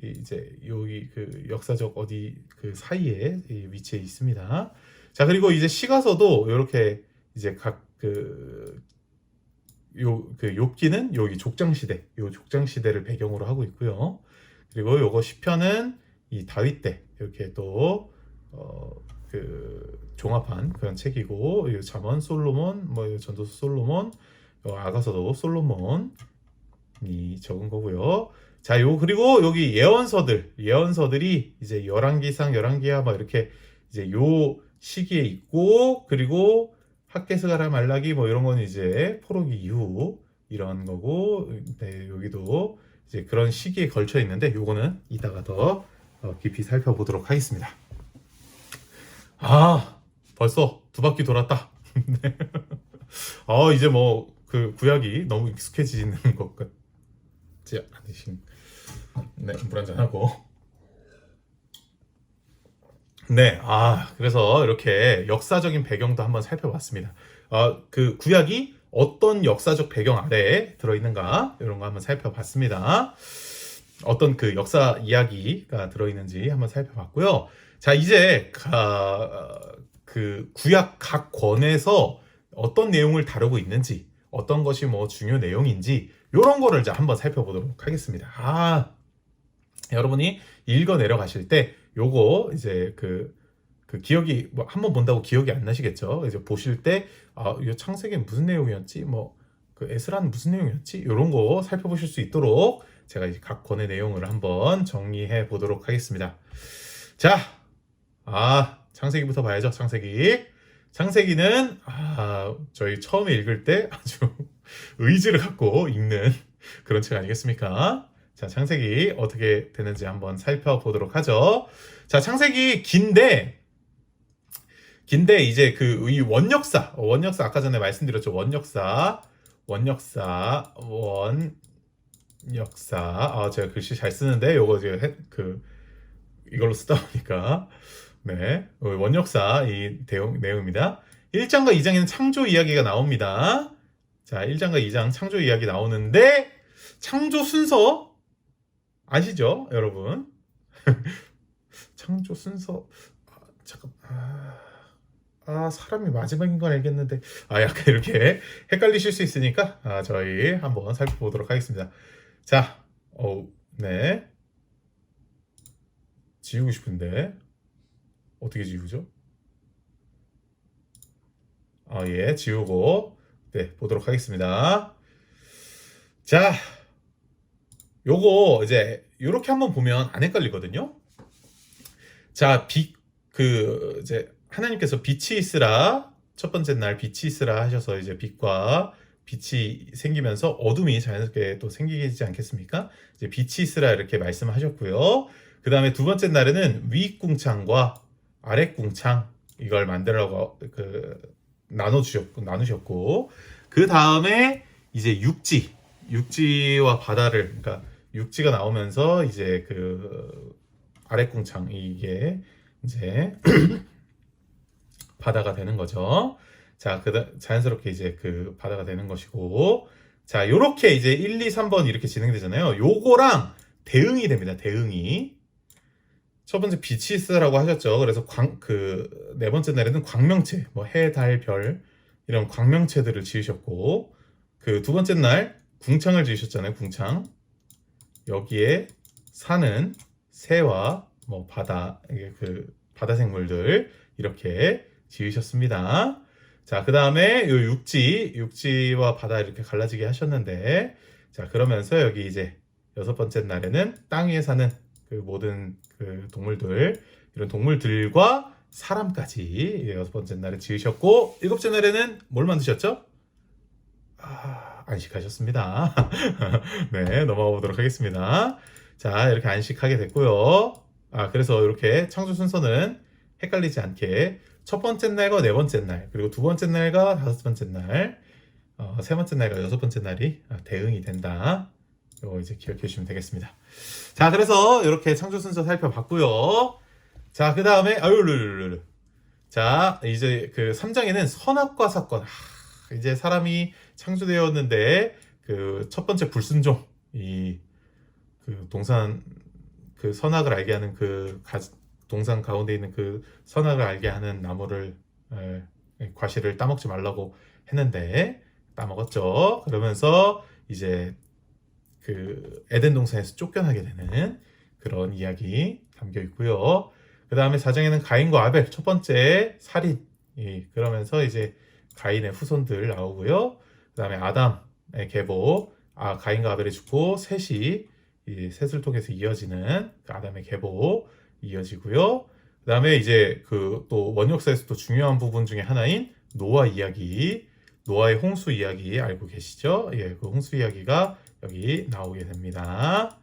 이제 여기 그 역사적 어디 그 사이에 위치해 있습니다. 자, 그리고 이제 시가서도 이렇게 이제 각 욥기는 여기 족장시대, 요 족장시대를 배경으로 하고 있고요. 그리고 요거 시편은 이 다윗 때 이렇게 또 종합한 그런 책이고, 이 잠언 솔로몬, 뭐 전도서 솔로몬, 아가서도 솔로몬이 적은 거고요. 자, 그리고 여기 예언서들이 이제 열왕기상, 열왕기하 막 이렇게 이제 요 시기에 있고, 그리고 학개스가라 말라기 뭐 이런 건 이제 포로기 이후 이런 거고, 네, 여기도 이제 그런 시기에 걸쳐 있는데 요거는 이따가 더 깊이 살펴보도록 하겠습니다. 아, 벌써 두 바퀴 돌았다. 네. 이제 뭐 그 구약이 너무 익숙해지는 것 같지 않으신? 네, 물 한잔 하고. 네, 그래서 이렇게 역사적인 배경도 한번 살펴봤습니다. 그 구약이 어떤 역사적 배경 아래에 들어있는가, 이런 거 한번 살펴봤습니다. 어떤 그 역사 이야기가 들어있는지 한번 살펴봤고요. 자, 이제 그 구약 각 권에서 어떤 내용을 다루고 있는지, 어떤 것이 뭐 중요 내용인지, 이런 거를 이제 한번 살펴보도록 하겠습니다. 여러분이 읽어 내려가실 때 요거 이제 그 기억이 뭐 한번 본다고 기억이 안 나시겠죠? 이제 보실 때 이 창세기 무슨 내용이었지? 뭐 그 에스라는 무슨 내용이었지? 이런 거 살펴보실 수 있도록 제가 이제 각 권의 내용을 한번 정리해 보도록 하겠습니다. 자, 창세기부터 봐야죠. 창세기는 저희 처음에 읽을 때 아주 의지를 갖고 읽는 그런 책 아니겠습니까? 자, 창세기 어떻게 되는지 한번 살펴보도록 하죠. 자, 창세기 긴데 이제 이 원역사 아까 전에 말씀드렸죠. 원역사. 제가 글씨 잘 쓰는데 요거 이제 이걸로 쓰다 보니까 네, 원역사 이 내용입니다. 1장과 2장에는 창조 이야기가 나옵니다. 자, 1장과 2장 창조 이야기 나오는데 창조 순서 아시죠, 여러분? 창조 순서 사람이 마지막인 건 알겠는데 약간 이렇게 헷갈리실 수 있으니까 저희 한번 살펴보도록 하겠습니다. 자, 네, 지우고 싶은데 어떻게 지우죠? 예, 지우고 네, 보도록 하겠습니다. 자, 요거 이제 요렇게 한번 보면 안 헷갈리거든요. 자, 이제 하나님께서 빛이 있으라, 첫 번째 날 빛이 있으라 하셔서 이제 빛과 빛이 생기면서 어둠이 자연스럽게 또 생기지 않겠습니까? 이제 빛이 있으라 이렇게 말씀하셨고요. 그 다음에 두 번째 날에는 위궁창과 아랫궁창 이걸 만들라고 나누셨고, 그 다음에 이제 육지와 바다를, 그러니까 육지가 나오면서 이제 아랫궁창 이게 이제 바다가 되는 거죠. 자, 자연스럽게 이제 바다가 되는 것이고, 자, 요렇게 이제 1, 2, 3번 이렇게 진행되잖아요. 요거랑 대응이 됩니다. 대응이. 첫 번째 빛이 있으라고 하셨죠. 그래서 네 번째 날에는 광명체, 뭐 해, 달, 별 이런 광명체들을 지으셨고, 두 번째 날 궁창을 지으셨잖아요. 궁창. 여기에 사는 새와 뭐 바다, 이게 바다 생물들 이렇게 지으셨습니다. 자, 그 다음에 요 육지와 바다 이렇게 갈라지게 하셨는데, 자, 그러면서 여기 이제 여섯 번째 날에는 땅 위에 사는 모든 동물들, 이런 동물들과 사람까지 여섯 번째 날에 지으셨고, 일곱째 날에는 뭘 만드셨죠? 안식하셨습니다. 네, 넘어가 보도록 하겠습니다. 자, 이렇게 안식하게 됐고요. 그래서 이렇게 창조 순서는 헷갈리지 않게 첫 번째 날과 네 번째 날, 그리고 두 번째 날과 다섯 번째 날, 세 번째 날과 여섯 번째 날이 대응이 된다. 이거 이제 기억해 주시면 되겠습니다. 자, 그래서 이렇게 창조 순서 살펴봤고요. 자, 그 다음에 자, 이제 3장에는 선악과 사건. 이제 사람이 창조되었는데 첫 번째 불순종, 동산 선악을 알게 하는 동산 가운데 있는 선악을 알게 하는 나무를 과실을 따먹지 말라고 했는데 따먹었죠. 그러면서 이제 에덴 동산에서 쫓겨나게 되는 그런 이야기 담겨 있고요. 그 다음에 4장에는 가인과 아벨 첫 번째 살인, 그러면서 이제 가인의 후손들 나오고요. 그 다음에 아담의 계보, 가인과 아벨이 죽고 셋이 이 셋을 통해서 이어지는 그 아담의 계보 이어지고요. 그다음에 이제 그 또 원역사에서 또 중요한 부분 중에 하나인 노아 이야기, 노아의 홍수 이야기 알고 계시죠? 예, 그 홍수 이야기가 여기 나오게 됩니다.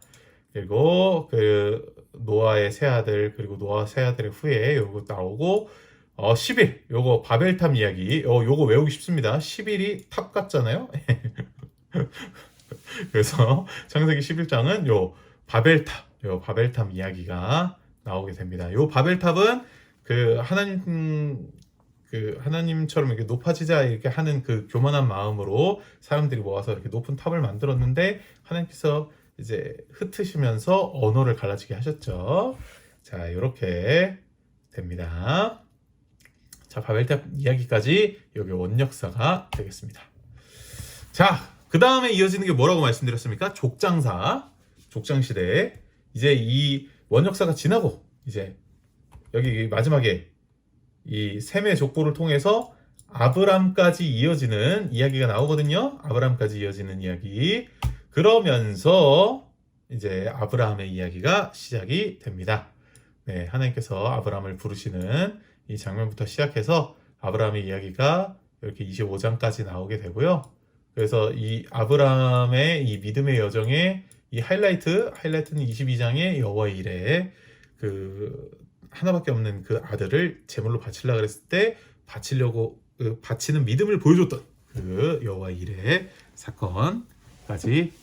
그리고 그 노아의 세 아들, 그리고 노아 세 아들의 후예 요거 나오고 10일 요거 바벨탑 이야기 요거 외우기 쉽습니다. 10일이 탑 같잖아요. 그래서 창세기 11장은 요 바벨탑 이야기가 나오게 됩니다. 요 바벨탑은 그 하나님처럼 이렇게 높아지자 이렇게 하는 그 교만한 마음으로 사람들이 모아서 이렇게 높은 탑을 만들었는데 하나님께서 이제 흩으시면서 언어를 갈라지게 하셨죠. 자, 이렇게 됩니다. 자, 바벨탑 이야기까지 여기 원역사가 되겠습니다. 자, 그 다음에 이어지는 게 뭐라고 말씀드렸습니까? 족장시대. 이제 이 원역사가 지나고 이제 여기 마지막에 이 셈의 족보를 통해서 아브람까지 이어지는 이야기가 나오거든요. 아브람까지 이어지는 이야기. 그러면서 이제 아브라함의 이야기가 시작이 됩니다. 네, 하나님께서 아브라함을 부르시는 이 장면부터 시작해서 아브라함의 이야기가 이렇게 25장까지 나오게 되고요. 그래서 이 아브라함의 이 믿음의 여정의 이 하이라이트는 22장의 여호와의 일에 그 하나밖에 없는 그 아들을 제물로 바치려고 그랬을 때 바치는 믿음을 보여줬던 그 여호와의 일의 사건까지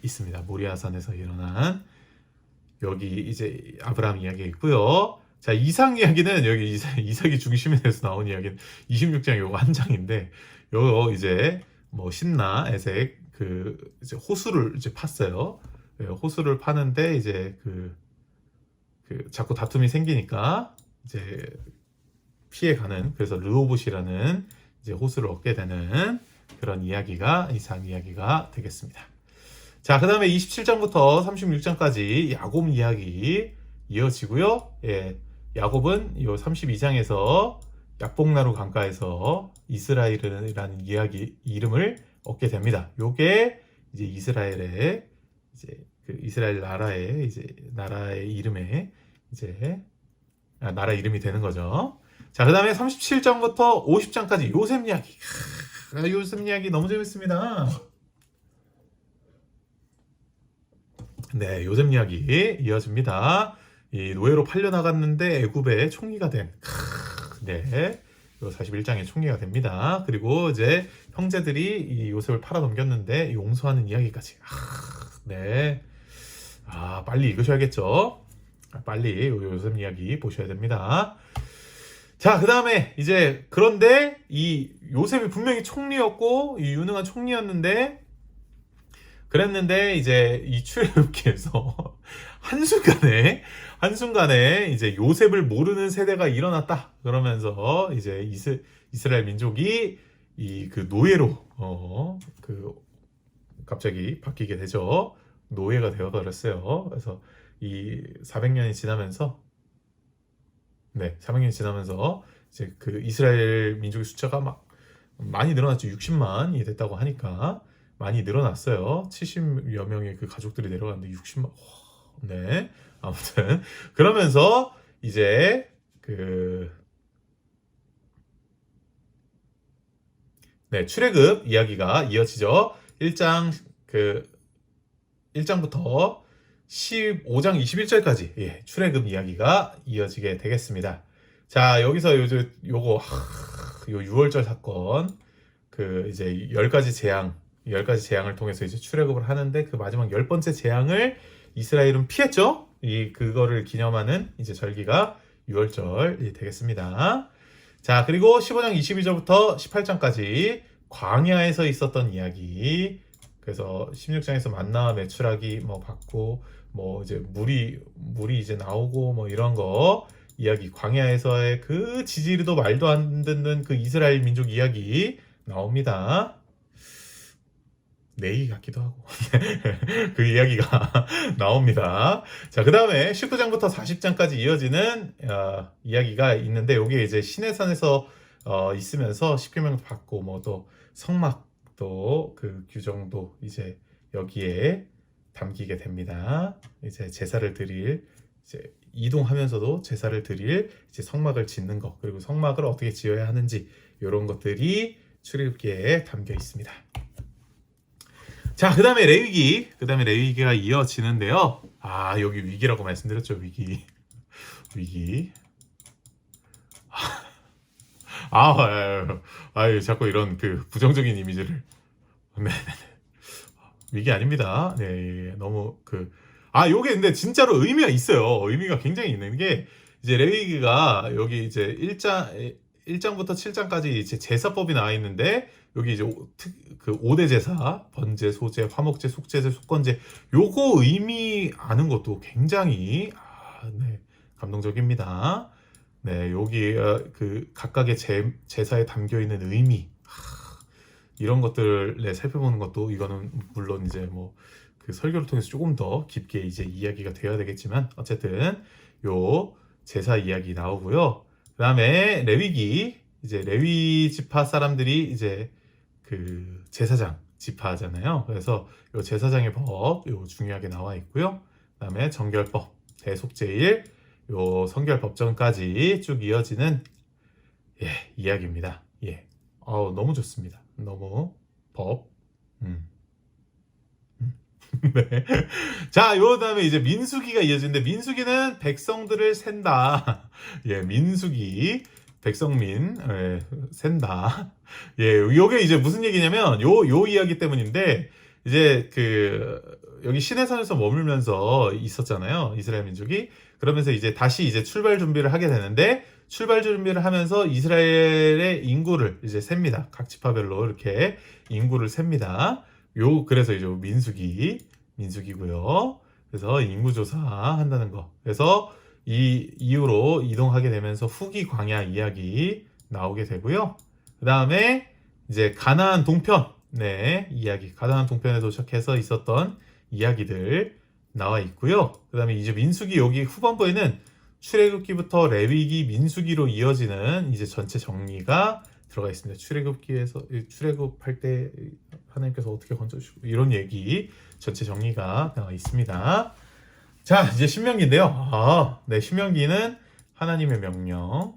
있습니다. 모리아산에서 일어난 여기 이제 아브라함 이야기가 있고요. 자, 이삭 이야기는 여기 이삭이 중심에 대해서 나온 이야기는 26장 요거 한 장인데 요거 이제 뭐 신나 에색 그 이제 호수를 이제 팠어요. 호수를 파는데 이제 그 자꾸 다툼이 생기니까 이제 피해가는, 그래서 르호봇이라는 이제 호수를 얻게 되는 그런 이야기가 이삭 이야기가 되겠습니다. 자, 그 다음에 27장부터 36장까지 야곱 이야기 이어지고요. 예, 야곱은 요 32장에서 약복나루 강가에서 이스라엘이라는 이름을 얻게 됩니다. 요게 이제 이스라엘의 이제 그 이스라엘 나라의 이제 나라의 이름에 이제 나라 이름이 되는 거죠. 자, 그 다음에 37장부터 50장까지 요셉 이야기. 요셉 이야기 너무 재밌습니다. 네, 요셉 이야기 이어집니다. 이 노예로 팔려나갔는데 애굽의 총리가 된, 네, 41장의 총리가 됩니다. 그리고 이제 형제들이 이 요셉을 팔아 넘겼는데 용서하는 이야기까지. 네, 빨리 읽으셔야겠죠. 빨리 요셉 이야기 보셔야 됩니다. 자, 그 다음에 이제 그런데 이 요셉이 분명히 총리였고 이 유능한 총리였는데 그랬는데 이제 이 출애굽기에서 한순간에 이제 요셉을 모르는 세대가 일어났다. 그러면서 이제 이스라엘 민족이 이 그 노예로 갑자기 바뀌게 되죠. 노예가 되어버렸어요. 그래서 이 400년이 지나면서 400년이 지나면서 이제 그 이스라엘 민족의 숫자가 막 많이 늘어났죠. 60만이 됐다고 하니까 많이 늘어났어요. 70여 명의 그 가족들이 내려갔는데 60만. 네. 아무튼 그러면서 이제 출애굽 이야기가 이어지죠. 1장부터 15장 21절까지 출애굽 이야기가 이어지게 되겠습니다. 자, 여기서 요거 요 6월절 사건 이제 10가지 재앙을 통해서 이제 출애굽을 하는데 그 마지막 10번째 재앙을 이스라엘은 피했죠. 그거를 기념하는 이제 절기가 6월절이 되겠습니다. 자, 그리고 15장 22절부터 18장까지 광야에서 있었던 이야기. 그래서 16장에서 만나 매출하기 받고 이제 물이 이제 나오고 이런 거 이야기, 광야에서의 그 지지리도 말도 안 듣는 그 이스라엘 민족 이야기 나옵니다. 내 얘기 같기도 하고 그 이야기가 나옵니다. 자, 그 다음에 19장부터 40장까지 이어지는 이야기가 있는데 여기 이제 시내산에서 있으면서 십계명도 받고 또 성막도 그 규정도 이제 여기에 담기게 됩니다. 이제 제사를 드릴 이제 이동하면서도 제사를 드릴 이제 성막을 짓는 것, 그리고 성막을 어떻게 지어야 하는지 이런 것들이 출애굽기에 담겨 있습니다. 자, 그다음에 레위기가 이어지는데요. 아, 여기 위기라고 말씀드렸죠. 위기. 자꾸 이런 그 부정적인 이미지를. 네. 위기 아닙니다. 네, 너무 요게 근데 진짜로 의미가 있어요. 의미가 굉장히 있는 게, 이제 레위기가 여기 이제 1장부터 7장까지 이제 제사법이 나와 있는데, 여기 이제 그 5대 제사, 번제, 소제, 화목제, 속제제, 속건제, 요거 의미 아는 것도 굉장히 네, 감동적입니다. 네, 여기 그 각각의 제사에 담겨 있는 의미, 이런 것들을 살펴보는 것도, 이거는 물론 이제 뭐 그 설교를 통해서 조금 더 깊게 이제 이야기가 되어야 되겠지만, 어쨌든 요 제사 이야기 나오고요. 그다음에 레위기, 이제 레위 지파 사람들이 이제 그 제사장 지파잖아요. 그래서 요 제사장의 법, 요 중요하게 나와 있고요. 그다음에 정결법, 대속제일, 요 성결법전까지 쭉 이어지는 이야기입니다. 너무 좋습니다. 너무 법. 네. 자, 요 다음에 이제 민수기가 이어지는데, 민수기는 백성들을 센다. 민수기, 백성민, 센다. 요게 이제 무슨 얘기냐면, 요 이야기 때문인데, 이제 여기 시내산에서 머물면서 있었잖아요. 이스라엘 민족이. 그러면서 이제 다시 이제 출발 준비를 하게 되는데, 출발 준비를 하면서 이스라엘의 인구를 이제 셉니다. 각 지파별로 이렇게 인구를 셉니다. 그래서 이제 민수기고요. 그래서 인구조사 한다는 거. 그래서 이 이후로 이동하게 되면서 후기 광야 이야기 나오게 되고요. 그 다음에 이제 가나안 동편, 이야기. 가나안 동편에 도착해서 있었던 이야기들 나와 있고요. 그 다음에 이제 민수기 여기 후반부에는 출애굽기부터 레위기, 민수기로 이어지는 이제 전체 정리가 들어가 있습니다. 출애굽할 때 하나님께서 어떻게 건져주시고, 이런 얘기 전체 정리가 나와 있습니다. 자, 이제 신명기인데요. 신명기는 하나님의 명령.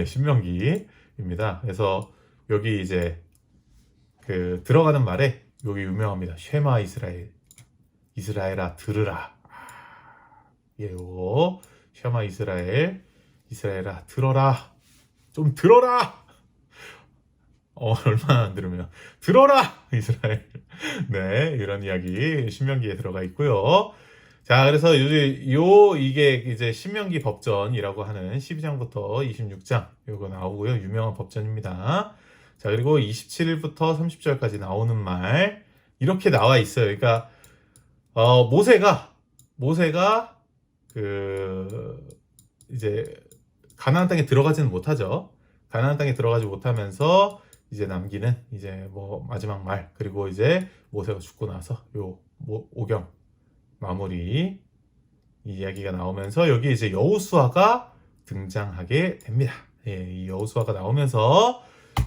신명기입니다. 그래서 여기 이제 들어가는 말에 여기 유명합니다. 쉐마 이스라엘아 들으라. 요거 쉐마 이스라엘아 들어라. 좀 들어라. 얼마나 안 들으면 들어라 이스라엘. 이런 이야기 신명기에 들어가 있고요. 자, 그래서 이게 이제 신명기 법전이라고 하는 12장부터 26장 요거 나오고요. 유명한 법전입니다. 자, 그리고 27일부터 30절까지 나오는 말 이렇게 나와 있어요. 그러니까 모세가 이제 가나안 땅에 들어가지는 못하죠. 가나안 땅에 들어가지 못하면서 이제 남기는 이제 뭐 마지막 말, 그리고 이제 모세가 죽고 나서 요 5경 마무리 이야기가 나오면서 여기 이제 여호수아가 등장하게 됩니다. 이 여호수아가 나오면서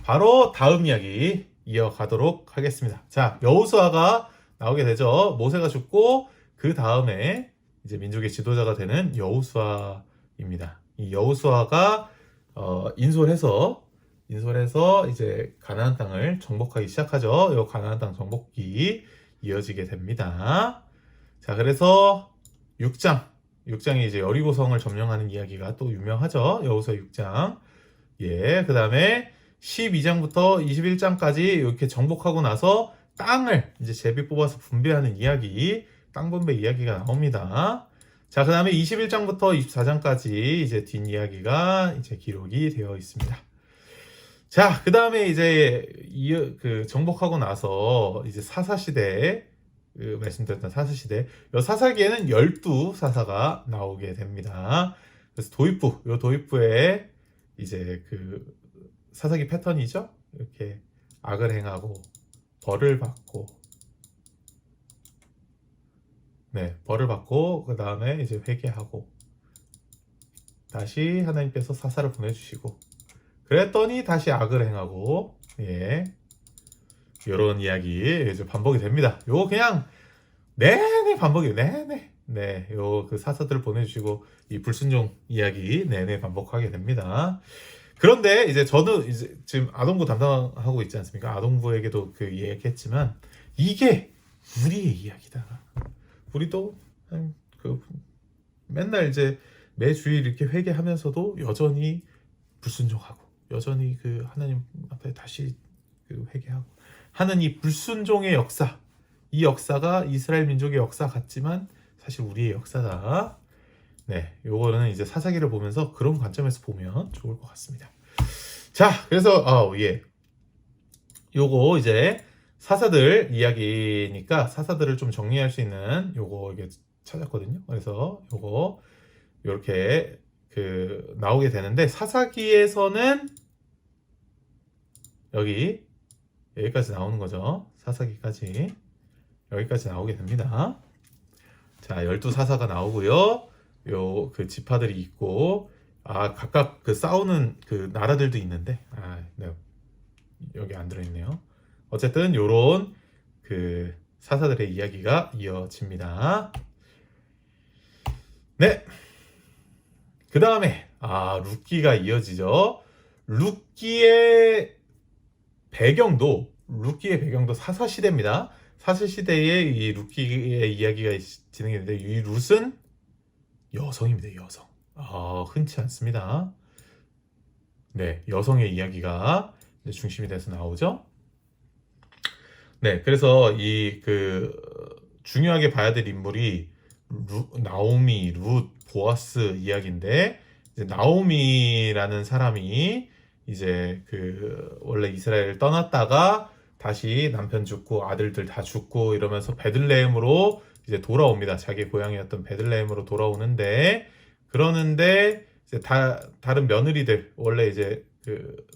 바로 다음 이야기 이어가도록 하겠습니다. 자, 여호수아가 나오게 되죠. 모세가 죽고 그 다음에 이제 민족의 지도자가 되는 여호수아입니다. 이 여호수아가 인솔해서 이제 가나안 땅을 정복하기 시작하죠. 이 가나안 땅 정복기 이어지게 됩니다. 자, 그래서 6장이 이제 여리고성을 점령하는 이야기가 또 유명하죠. 여호수아 6장. 그 다음에 12장부터 21장까지 이렇게 정복하고 나서 땅을 이제 제비 뽑아서 분배하는 이야기, 땅 분배 이야기가 나옵니다. 자, 그 다음에 21장부터 24장까지 이제 뒷이야기가 이제 기록이 되어 있습니다. 자, 그 다음에 이제 정복하고 나서 이제 사사시대, 말씀드렸던 사사시대, 이 사사기에는 12사사가 나오게 됩니다. 그래서 도입부에 이제 사사기 패턴이죠. 이렇게 악을 행하고 벌을 받고, 그 다음에 이제 회개하고, 다시 하나님께서 사사를 보내주시고, 그랬더니 다시 악을 행하고, 이런 이야기 이제 반복이 됩니다. 요거 그냥 내내 반복이에요. 내내. 네, 요 그 사사들을 보내주시고 이 불순종 이야기 내내 반복하게 됩니다. 그런데 이제 저는 이제 지금 아동부 담당하고 있지 않습니까? 아동부에게도 그 얘기했지만 이게 우리의 이야기다. 우리도 그 맨날 이제 매주일 이렇게 회개하면서도 여전히 불순종하고 여전히 그 하나님 앞에 다시 그 회개하고 하는 이 불순종의 역사, 이 역사가 이스라엘 민족의 역사 같지만 사실 우리의 역사다. 네, 요거는 이제 사사기를 보면서 그런 관점에서 보면 좋을 것 같습니다. 자, 그래서 예, 요거 이제 사사들 이야기니까 사사들을 좀 정리할 수 있는 요거 이게 찾았거든요. 그래서 요거 요렇게 그 나오게 되는데 사사기에서는 여기까지 나오는 거죠. 사사기까지 여기까지 나오게 됩니다. 자, 12사사가 나오고요. 요 그 지파들이 있고 각각 그 싸우는 그 나라들도 있는데 네. 여기 안 들어있네요. 어쨌든 요런 그 사사들의 이야기가 이어집니다. 네. 그 다음에 룻기가 이어지죠. 룻기의 배경도 사사시대입니다. 사사시대에 이 룻기의 이야기가 진행되는데 이 룻은 여성입니다. 여성. 흔치 않습니다. 네, 여성의 이야기가 중심이 돼서 나오죠. 네, 그래서 이 그 중요하게 봐야 될 인물이 나오미, 룻, 보아스 이야기인데 이제 나오미라는 사람이 이제 그 원래 이스라엘을 떠났다가 다시 남편 죽고 아들들 다 죽고 이러면서 베들레헴으로 이제 돌아옵니다. 자기 고향이었던 베들레헴으로 돌아오는데 그러는데 이제 다른 며느리들 원래 이제 그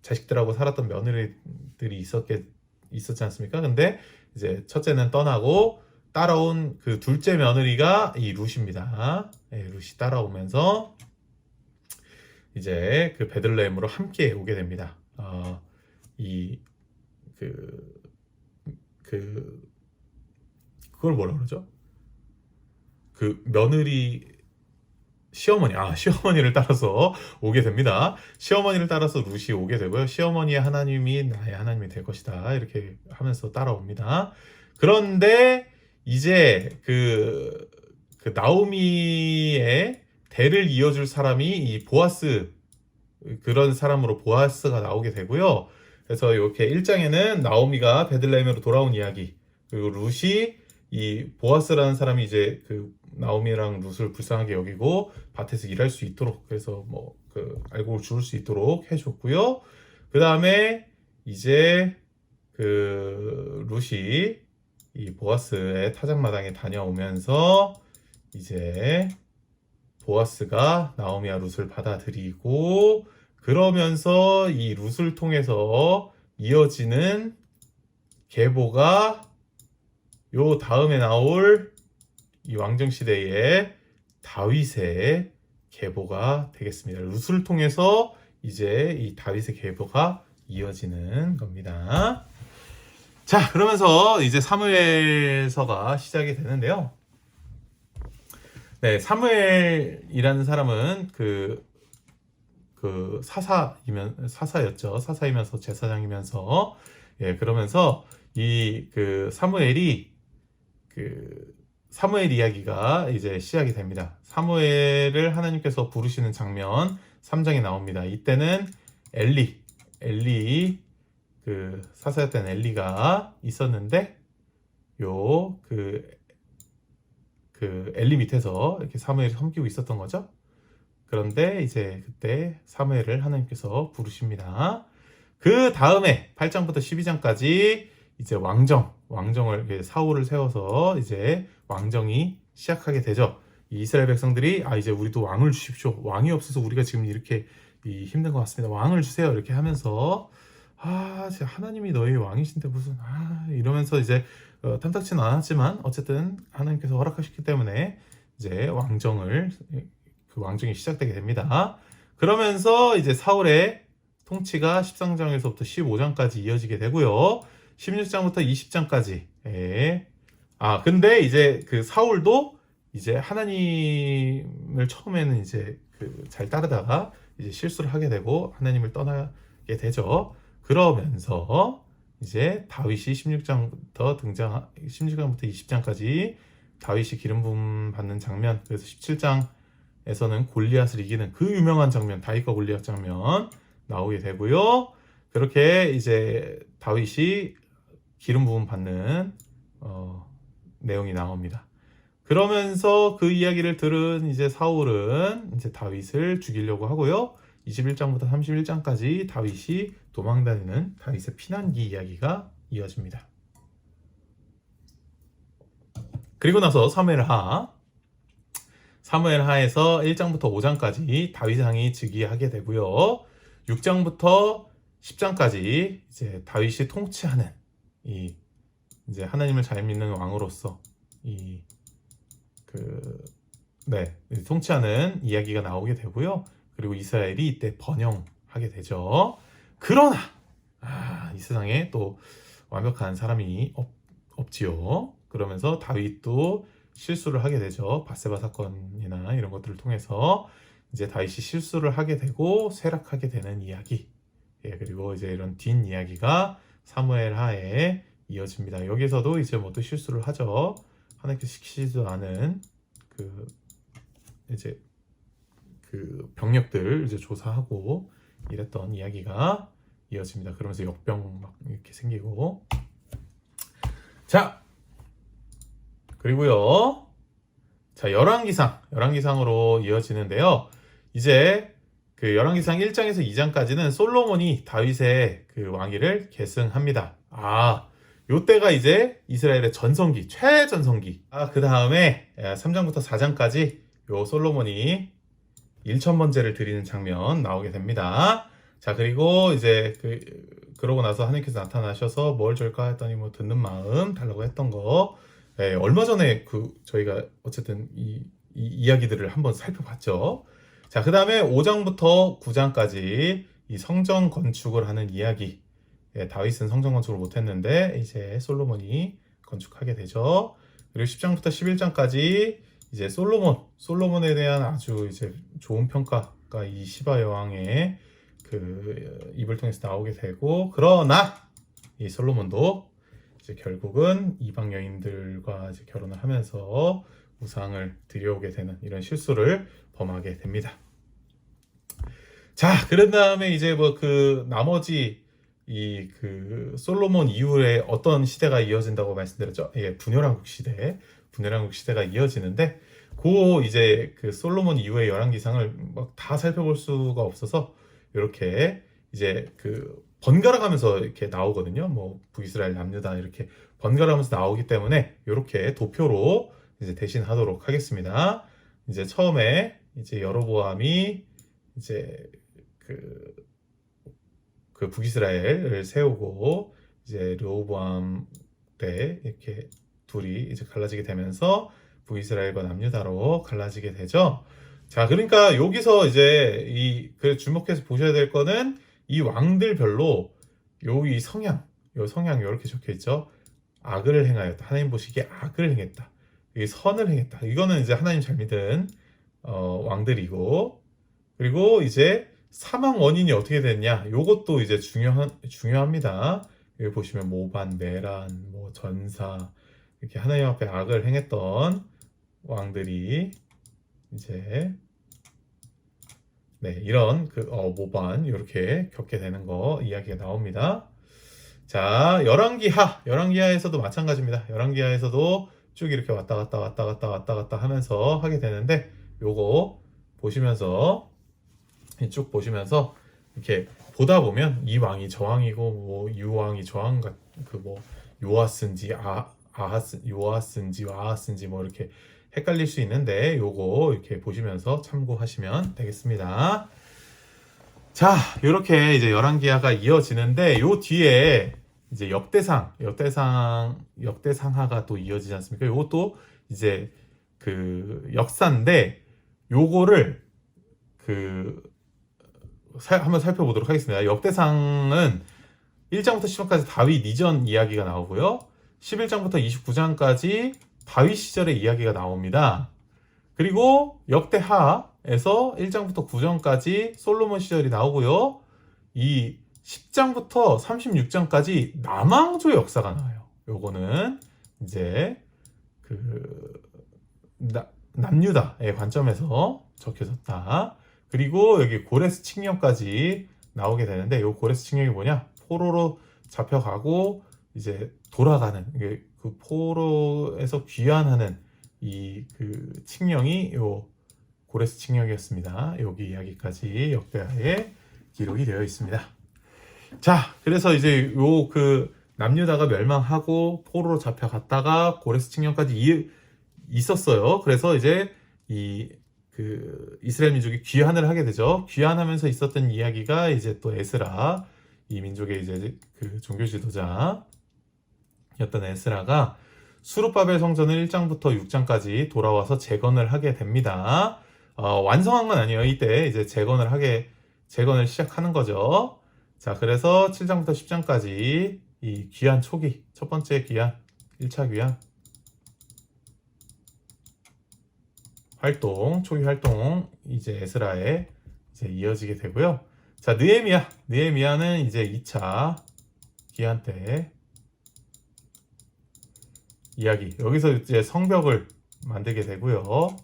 자식들하고 살았던 며느리들이 있었지 않습니까? 근데 이제 첫째는 떠나고 따라온 그 둘째 며느리가 이 룻입니다. 네, 룻이 따라오면서 이제 그 베들레헴으로 함께 오게 됩니다. 그걸 뭐라 그러죠? 그 며느리 시어머니를 따라서 오게 됩니다. 시어머니를 따라서 룻이 오게 되고요. 시어머니의 하나님이 나의 하나님이 될 것이다. 이렇게 하면서 따라옵니다. 그런데 이제 그 나오미의 대를 이어줄 사람이 이 보아스 그런 사람으로 보아스가 나오게 되고요. 그래서 이렇게 1장에는 나오미가 베들레헴으로 돌아온 이야기 그리고 룻이 이 보아스라는 사람이 이제 그 나오미랑 룻을 불쌍하게 여기고 밭에서 일할 수 있도록 그래서 뭐 그 알곡을 주울 수 있도록 해줬고요. 그 다음에 이제 그 룻이 이 보아스의 타작마당에 다녀오면서 이제 보아스가 나오미와 룻을 받아들이고 그러면서 이 룻을 통해서 이어지는 계보가 요 다음에 나올 이 왕정시대의 다윗의 계보가 되겠습니다. 룻을 통해서 이제 이 다윗의 계보가 이어지는 겁니다. 자, 그러면서 이제 사무엘서가 시작이 되는데요. 네, 사무엘이라는 사람은 그 사사였죠. 사사이면서 제사장이면서 그러면서 이 그 사무엘이 사무엘 이야기가 이제 시작이 됩니다. 사무엘을 하나님께서 부르시는 장면 3장에 나옵니다. 이때는 엘리 그 사사였던 엘리가 있었는데 그 엘리 밑에서 이렇게 사무엘이 섬기고 있었던 거죠. 그런데 이제 그때 사무엘을 하나님께서 부르십니다. 그 다음에 8장부터 12장까지 이제 왕정을 사울을 세워서 이제 왕정이 시작하게 되죠. 이스라엘 백성들이 이제 우리도 왕을 주십시오. 왕이 없어서 우리가 지금 이렇게 힘든 것 같습니다. 왕을 주세요. 이렇게 하면서 하나님이 너희 왕이신데 무슨 이러면서 이제 탐탁치는 않았지만 어쨌든 하나님께서 허락하셨기 때문에 이제 왕정이 시작되게 됩니다. 그러면서 이제 사울의 통치가 13장에서부터 15장까지 이어지게 되고요. 16장부터 20장까지 근데 이제 그 사울도 이제 하나님을 처음에는 이제 그 잘 따르다가 이제 실수를 하게 되고 하나님을 떠나게 되죠. 그러면서 이제 다윗이 16장부터 20장까지 다윗이 기름 부음 받는 장면, 그래서 17장에서는 골리앗을 이기는 그 유명한 장면, 다윗과 골리앗 장면 나오게 되고요. 그렇게 이제 다윗이 기름 부음 받는 내용이 나옵니다. 그러면서 그 이야기를 들은 이제 사울은 이제 다윗을 죽이려고 하고요. 21장부터 31장까지 다윗이 도망다니는 다윗의 피난기 이야기가 이어집니다. 그리고 나서 사무엘하에서 1장부터 5장까지 다윗왕이 즉위하게 되고요. 6장부터 10장까지 이제 다윗이 통치하는 이제 하나님을 잘 믿는 왕으로서 통치하는 이야기가 나오게 되고요. 그리고 이스라엘이 이때 번영하게 되죠. 그러나 이 세상에 또 완벽한 사람이 없지요. 그러면서 다윗도 실수를 하게 되죠. 밧세바 사건이나 이런 것들을 통해서 이제 다윗이 실수를 하게 되고 쇠락하게 되는 이야기. 그리고 이제 이런 뒷 이야기가 사무엘하에 이어집니다. 여기서도 이제 뭐 또 실수를 하죠. 하나님께서 시키지도 않은 이제 그 병력들 이제 조사하고 이랬던 이야기가 이어집니다. 그러면서 역병 막 이렇게 생기고. 자, 그리고요. 자, 열왕기상으로 이어지는데요. 이제 그 열왕기상 1장에서 2장까지는 솔로몬이 다윗의 그 왕위를 계승합니다. 요때가 이제 이스라엘의 전성기, 최전성기. 그 다음에 3장부터 4장까지 요 솔로몬이 1000번제를 드리는 장면 나오게 됩니다. 자, 그리고 이제 그러고 나서 하나님께서 나타나셔서 뭘 줄까 했더니 뭐 듣는 마음 달라고 했던 거. 얼마 전에 저희가 어쨌든 이 이야기들을 한번 살펴봤죠. 자, 그 다음에 5장부터 9장까지 이 성전 건축을 하는 이야기. 다윗은 성전 건축을 못했는데 이제 솔로몬이 건축하게 되죠. 그리고 10장부터 11장까지 이제 솔로몬에 대한 아주 이제 좋은 평가가 이 시바 여왕의 그 입을 통해서 나오게 되고, 그러나 이 솔로몬도 이제 결국은 이방 여인들과 이제 결혼을 하면서 우상을 들여오게 되는 이런 실수를 범하게 됩니다. 자, 그런 다음에 이제 뭐 나머지 솔로몬 이후에 어떤 시대가 이어진다고 말씀드렸죠? 분열왕국 시대가 이어지는데, 이제 솔로몬 이후의 열왕기상을 막 다 살펴볼 수가 없어서 이렇게 이제 번갈아 가면서 이렇게 나오거든요. 뭐 북이스라엘 남유다 이렇게 번갈아 가면서 나오기 때문에 이렇게 도표로 이제 대신하도록 하겠습니다. 이제 처음에 이제 여로보암이 이제 북이스라엘을 세우고 이제 르호보암 때 이렇게 둘이 이제 갈라지게 되면서 북이스라엘과 남유다로 갈라지게 되죠. 자, 그러니까 여기서 이제 주목해서 보셔야 될 거는 이 왕들별로 이 성향 이렇게 적혀 있죠. 악을 행하였다. 하나님 보시기에 악을 행했다. 선을 행했다. 이거는 이제 하나님 잘 믿은 왕들이고, 그리고 이제 사망 원인이 어떻게 됐냐? 요것도 이제 중요합니다. 여기 보시면 모반, 메란, 뭐 전사 이렇게 하나님 앞에 악을 행했던 왕들이 이제 이런 모반 이렇게 겪게 되는 거 이야기가 나옵니다. 자, 열왕기하에서도 마찬가지입니다. 열왕기하에서도 쭉 이렇게 왔다 갔다 하면서 하게 되는데, 요거 쭉 보시면서 이렇게 보다 보면 이 왕이 저 왕이고 뭐 이 왕이 저 왕 요아스인지 아하스인지 뭐 이렇게 헷갈릴 수 있는데, 요거 이렇게 보시면서 참고하시면 되겠습니다. 자, 이렇게 이제 열왕기하가 이어지는데, 요 뒤에 이제 역대상하가 또 이어지지 않습니까? 요것도 이제 역사인데, 요거를 한번 살펴보도록 하겠습니다. 역대상은 1장부터 10장까지 다윗 이전 이야기가 나오고요. 11장부터 29장까지 다윗 시절의 이야기가 나옵니다. 그리고 역대하에서 1장부터 9장까지 솔로몬 시절이 나오고요. 이 10장부터 36장까지 남왕조 역사가 나와요. 요거는 이제 그 남유다의 관점에서 적혀졌다. 그리고 여기 고레스 칙령까지 나오게 되는데, 요 고레스 칙령이 뭐냐? 포로로 잡혀가고 이제 돌아가는, 그 포로에서 귀환하는 이 그 칙령이 요 고레스 칙령이었습니다. 여기 이야기까지 역대하에 기록이 되어 있습니다. 자, 그래서 이제 요 그 남유다가 멸망하고 포로로 잡혀갔다가 고레스 칙령까지 있었어요. 그래서 이제 이 그 이스라엘 민족이 귀환을 하게 되죠. 귀환하면서 있었던 이야기가 이제 또 에스라, 이 민족의 이제 그 종교 지도자였던 에스라가 수룹바벨 성전을 1장부터 6장까지 돌아와서 재건을 하게 됩니다. 완성한 건 아니에요. 이때 이제 재건을 시작하는 거죠. 자, 그래서 7장부터 10장까지 이 귀환 초기, 첫 번째 귀환, 1차 귀환 활동, 초기 활동, 이제 에스라에 이제 이어지게 되고요. 자, 느헤미야는 이제 2차 귀환 때 이야기. 여기서 이제 성벽을 만들게 되고요.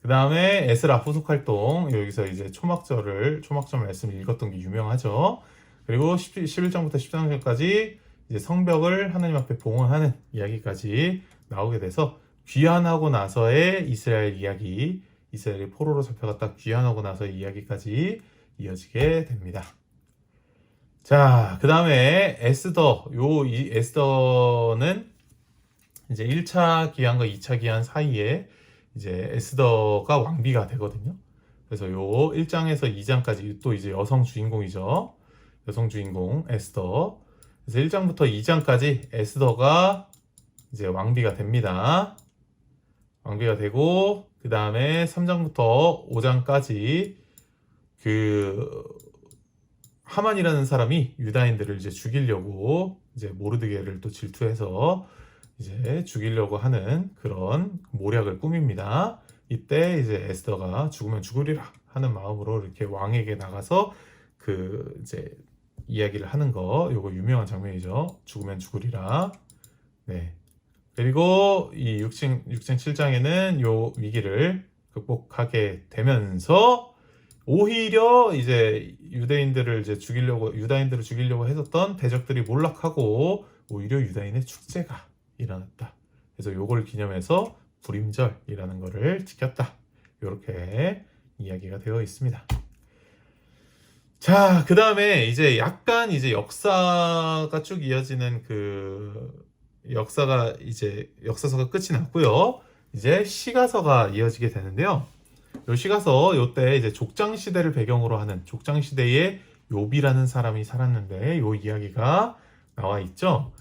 그 다음에 에스라 후속 활동, 여기서 이제 초막절 말씀을 읽었던 게 유명하죠. 그리고 11장부터 13장까지 이제 성벽을 하나님 앞에 봉헌하는 이야기까지 나오게 돼서 귀환하고 나서의 이스라엘 이야기, 이스라엘이 포로로 잡혀갔다 귀환하고 나서의 이야기까지 이어지게 됩니다. 자, 그 다음에 이 에스더는 이제 1차 귀환과 2차 귀환 사이에 이제 에스더가 왕비가 되거든요. 그래서 요 1장에서 2장까지 또 이제 여성 주인공이죠. 여성 주인공 에스더. 그래서 1장부터 2장까지 에스더가 이제 왕비가 됩니다. 왕비가 되고, 그 다음에 3장부터 5장까지 그 하만이라는 사람이 유다인들을 이제 죽이려고 이제 모르드게를 또 질투해서 이제 죽이려고 하는 그런 모략을 꾸밉니다. 이때 이제 에스더가 죽으면 죽으리라 하는 마음으로 이렇게 왕에게 나가서 그 이제 이야기를 하는 거, 요거 유명한 장면이죠. 죽으면 죽으리라. 네. 그리고 이 6장 7장에는 요 위기를 극복하게 되면서 오히려 이제 유다인들을 죽이려고 했었던 대적들이 몰락하고 오히려 유다인의 축제가 일어났다. 그래서 요걸 기념해서 불임절이라는 거를 지켰다. 이렇게 이야기가 되어 있습니다. 자, 그 다음에 이제 약간 이제 역사가 쭉 이어지는 그 역사서가 끝이 났고요. 이제 시가서가 이어지게 되는데요. 요 시가서 요때 이제 족장 시대를 배경으로 하는, 족장 시대에 욥이라는 사람이 살았는데 요 이야기가 나와 있죠.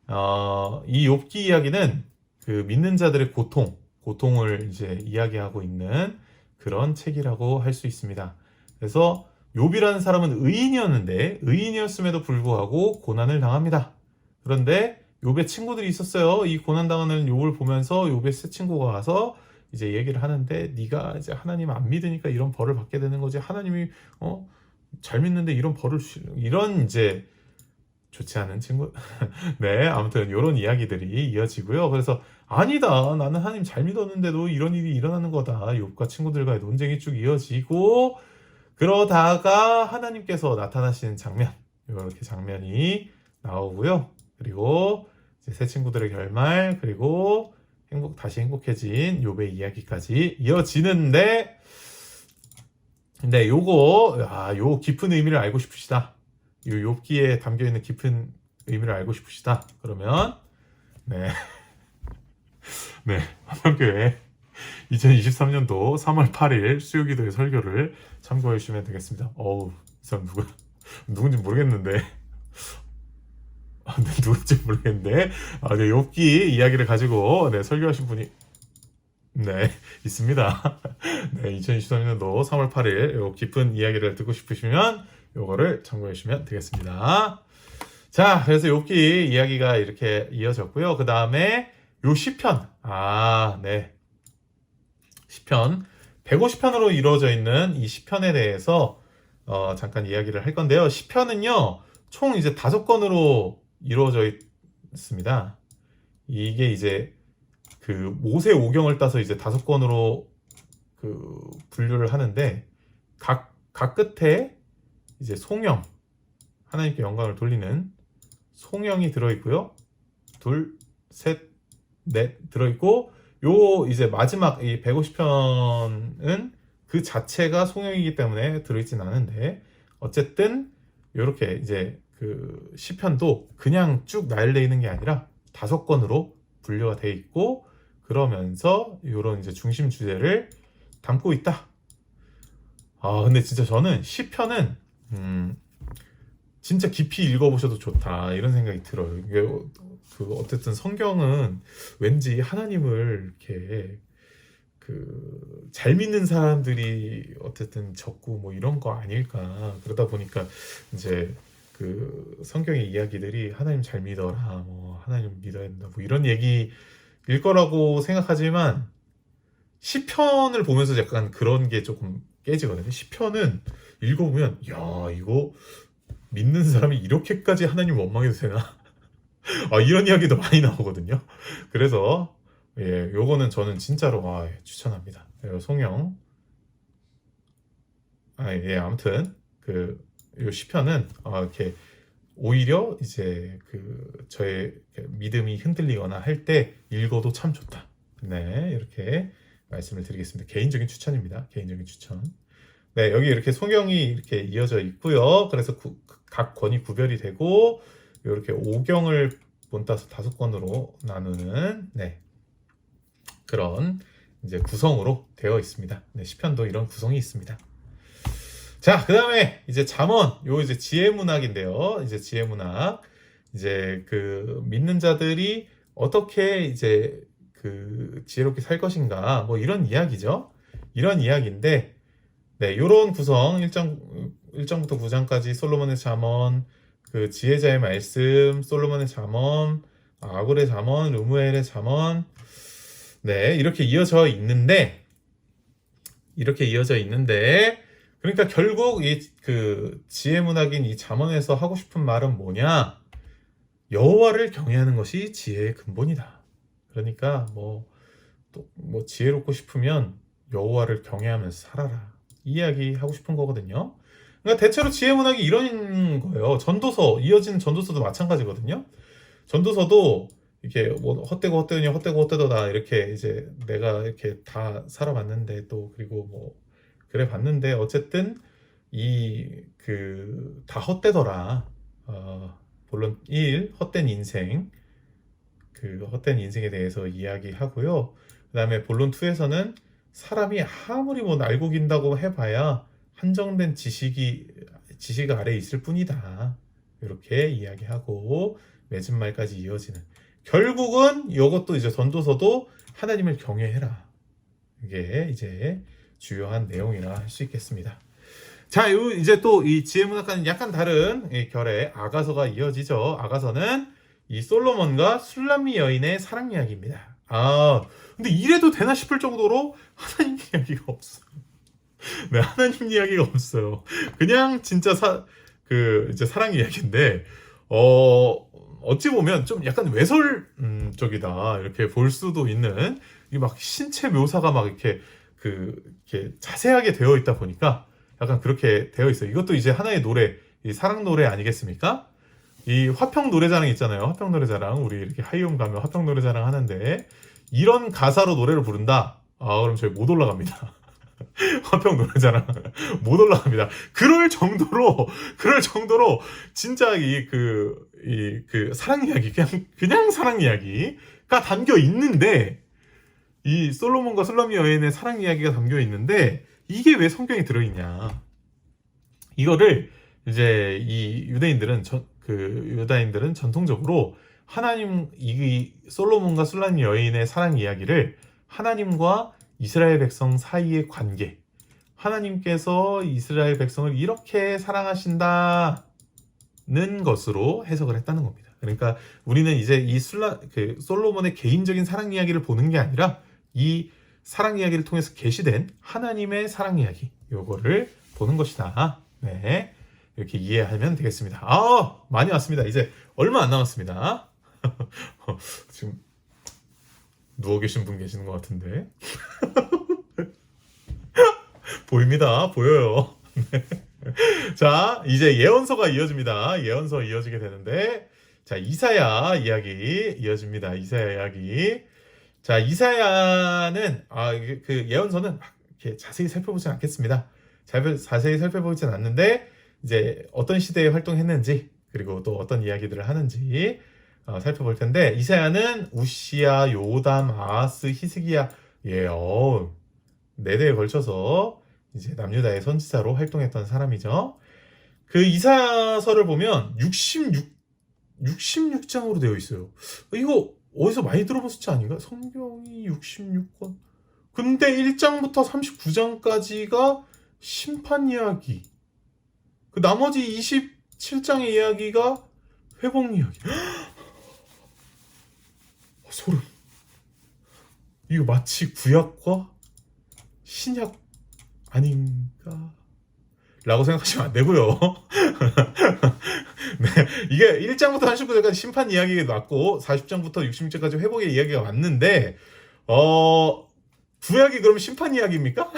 이 욥기 이야기는 그 믿는 자들의 고통을 이제 이야기하고 있는 그런 책이라고 할 수 있습니다. 그래서 욥이라는 사람은 의인이었음에도 불구하고 고난을 당합니다. 그런데 욥의 친구들이 있었어요. 이 고난당하는 욥을 보면서 욥의 세 친구가 와서 이제 얘기를 하는데, 네가 이제 하나님 안 믿으니까 이런 벌을 받게 되는 거지. 하나님이 잘 믿는데 이런 이제 좋지 않은 친구. 네, 아무튼 이런 이야기들이 이어지고요. 그래서 아니다, 나는 하나님 잘 믿었는데도 이런 일이 일어나는 거다. 욥과 친구들과의 논쟁이 쭉 이어지고, 그러다가 하나님께서 나타나시는 장면, 이렇게 장면이 나오고요. 그리고 이제 새 친구들의 결말, 그리고 다시 행복해진 욥의 이야기까지 이어지는데, 근데 요 깊은 의미를 알고 싶으시다. 이 욥기에 담겨 있는 깊은 의미를 알고 싶으시다. 그러면 네, 화평교회 2023년도 3월 8일 수요기도의 설교를 참고해 주시면 되겠습니다. 이 사람 누군지 모르겠는데. 네, 누군지 모르겠는데. 네, 욥기 이야기를 가지고 설교하신 분이 있습니다. 네, 2023년도 3월 8일 요 깊은 이야기를 듣고 싶으시면 요거를 참고해 주시면 되겠습니다. 자, 그래서 욥기 이야기가 이렇게 이어졌고요. 그 다음에 요 시편. 네. 시편 150편으로 이루어져 있는 이 시편에 대해서 잠깐 이야기를 할 건데요. 시편은요, 총 이제 5권으로 이루어져 있습니다. 이게 이제 그 모세 오경을 따서 이제 5권으로 그 분류를 하는데 각 끝에 이제 송영, 하나님께 영광을 돌리는 송영이 들어있고요. 둘, 셋, 넷 들어있고, 요 이제 마지막 이 150편은 그 자체가 송영이기 때문에 들어있진 않은데, 어쨌든 요렇게 이제 그 시편도 그냥 쭉 나열되어 있는 게 아니라 5권으로 분류가 돼 있고, 그러면서 요런 이제 중심 주제를 담고 있다. 근데 진짜 저는 시편은 진짜 깊이 읽어보셔도 좋다 이런 생각이 들어요. 이게 그 어쨌든 성경은 왠지 하나님을 이렇게 그 잘 믿는 사람들이 어쨌든 적고 뭐 이런 거 아닐까. 그러다 보니까 이제 그 성경의 이야기들이 하나님 잘 믿어라, 뭐 하나님 믿어야 된다, 뭐 이런 얘기일 거라고 생각하지만 시편을 보면서 약간 그런 게 조금 깨지거든요. 시편은 읽어보면 야, 이거 믿는 사람이 이렇게까지 하나님 원망해도 되나? 이런 이야기도 많이 나오거든요. 그래서 요거는 저는 진짜로 추천합니다. 송영. 아무튼 요 시편은 이렇게 오히려 이제 그 저의 믿음이 흔들리거나 할 때 읽어도 참 좋다. 네, 이렇게 말씀을 드리겠습니다. 개인적인 추천입니다. 개인적인 추천. 네, 여기 이렇게 송영이 이렇게 이어져 있고요. 그래서 각 권이 구별이 되고 이렇게 오경을 본따서 5권으로 나누는 그런 이제 구성으로 되어 있습니다. 네, 시편도 이런 구성이 있습니다. 자, 그 다음에 이제 잠언, 요 이제 지혜문학인데요. 이제 지혜문학, 이제 그 믿는 자들이 어떻게 이제 그 지혜롭게 살 것인가, 뭐 이런 이야기죠. 이런 이야기인데, 요런 구성 1장부터 9장까지 솔로몬의 잠언, 그 지혜자의 말씀, 솔로몬의 잠언, 아굴의 잠언, 르무엘의 잠언, 이렇게 이어져 있는데, 그러니까 결국 이 그 지혜문학인 이 잠언에서 하고 싶은 말은 뭐냐? 여호와를 경외하는 것이 지혜의 근본이다. 그러니까 뭐 지혜롭고 싶으면 여호와를 경외하면서 살아라. 이 이야기 하고 싶은 거거든요. 그러니까 대체로 지혜문학이 이런 거예요. 전도서, 이어지는 전도서도 마찬가지거든요. 전도서도 이렇게 뭐 헛되고 헛되더다 이렇게 이제 내가 이렇게 다 살아봤는데 또 그리고 뭐 그래 봤는데 어쨌든 다 헛되더라. 본론 1 헛된 인생, 그 헛된 인생에 대해서 이야기하고요. 그 다음에 본론 2에서는 사람이 아무리 뭐 날고긴다고 해봐야 한정된 지식 아래에 있을 뿐이다. 이렇게 이야기하고 맺은 말까지 이어지는. 결국은 이것도 이제 전도서도 하나님을 경외해라. 이게 이제 주요한 내용이라 할 수 있겠습니다. 자, 이제 또 이 지혜문학과는 약간 다른 결의 아가서가 이어지죠. 아가서는 이 솔로몬과 술람미 여인의 사랑 이야기입니다. 근데 이래도 되나 싶을 정도로 하나님 이야기가 없어요. 네, 하나님 이야기가 없어요. 그냥 진짜 이제 사랑 이야기인데, 어찌 보면 좀 약간 외설적이다. 이렇게 볼 수도 있는, 이 막 신체 묘사가 막 이렇게 자세하게 되어 있다 보니까 약간 그렇게 되어 있어요. 이것도 이제 하나의 노래, 이 사랑 노래 아니겠습니까? 이 화평 노래자랑 있잖아요. 화평 노래자랑. 우리 이렇게 하이홈 가면 화평 노래자랑 하는데, 이런 가사로 노래를 부른다? 그럼 저희 못 올라갑니다. 화평 노래자랑 못 올라갑니다. 그럴 정도로 진짜 사랑 이야기, 그냥 사랑 이야기가 담겨 있는데, 이 솔로몬과 술람미 여인의 사랑 이야기가 담겨 있는데, 이게 왜 성경에 들어있냐? 이거를 이제 이 유다인들은 전통적으로 이 솔로몬과 술람미 여인의 사랑 이야기를 하나님과 이스라엘 백성 사이의 관계, 하나님께서 이스라엘 백성을 이렇게 사랑하신다, 것으로 해석을 했다는 겁니다. 그러니까 우리는 이제 이 솔로몬의 개인적인 사랑 이야기를 보는 게 아니라 이 사랑 이야기를 통해서 계시된 하나님의 사랑 이야기, 요거를 보는 것이다. 네, 이렇게 이해하면 되겠습니다. 많이 왔습니다. 이제 얼마 안 남았습니다. 지금 누워 계신 분 계시는 것 같은데 보입니다. 보여요. 자, 이제 예언서가 이어집니다. 예언서 이어지게 되는데, 자, 이사야 이야기 이어집니다. 이사야 이야기. 자, 이사야는 그 예언서는 이렇게 자세히 살펴보진 않겠습니다. 자세히 살펴보진 않는데 이제 어떤 시대에 활동했는지, 그리고 또 어떤 이야기들을 하는지 살펴볼 텐데, 이사야는 우시야, 요담, 아하스, 히스기야, 네 대에 걸쳐서 이제 남유다의 선지자로 활동했던 사람이죠. 그 이사야서를 보면 66장으로 되어 있어요. 이거 어디서 많이 들어본 숫자 아닌가? 성경이 66권. 근데 1장부터 39장까지가 심판 이야기. 그 나머지 27장의 이야기가 회복 이야기. 소름. 이거 마치 구약과 신약 아닌가? 라고 생각하시면 안 되고요. 네, 이게 1장부터 39장까지 심판 이야기가 왔고 40장부터 66장까지 회복의 이야기가 왔는데 구약이 그럼 심판 이야기입니까?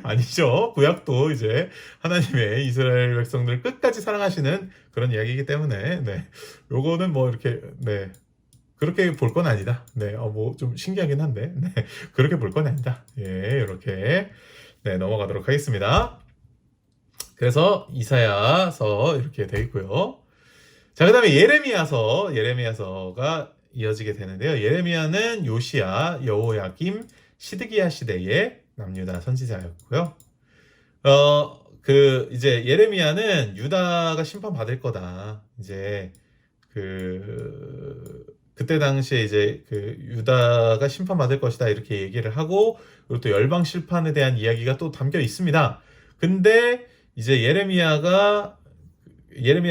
아니죠. 구약도 이제 하나님의 이스라엘 백성들 끝까지 사랑하시는 그런 이야기이기 때문에 요거는 뭐 이렇게 그렇게 볼 건 아니다. 뭐 좀 신기하긴 한데 그렇게 볼 건 아니다. 이렇게 넘어가도록 하겠습니다. 그래서 이사야서 이렇게 되어 있고요. 자, 그 다음에 예레미야서가 이어지게 되는데요. 예레미야는 요시야, 여호야김, 시드기야 시대의 남유다 선지자였고요. 이제 예레미야는 유다가 심판받을 거다. 이제 그때 당시에 이제 유다가 심판받을 것이다 이렇게 얘기를 하고, 그리고 또 열방 심판에 대한 이야기가 또 담겨 있습니다. 근데 이제 예레미야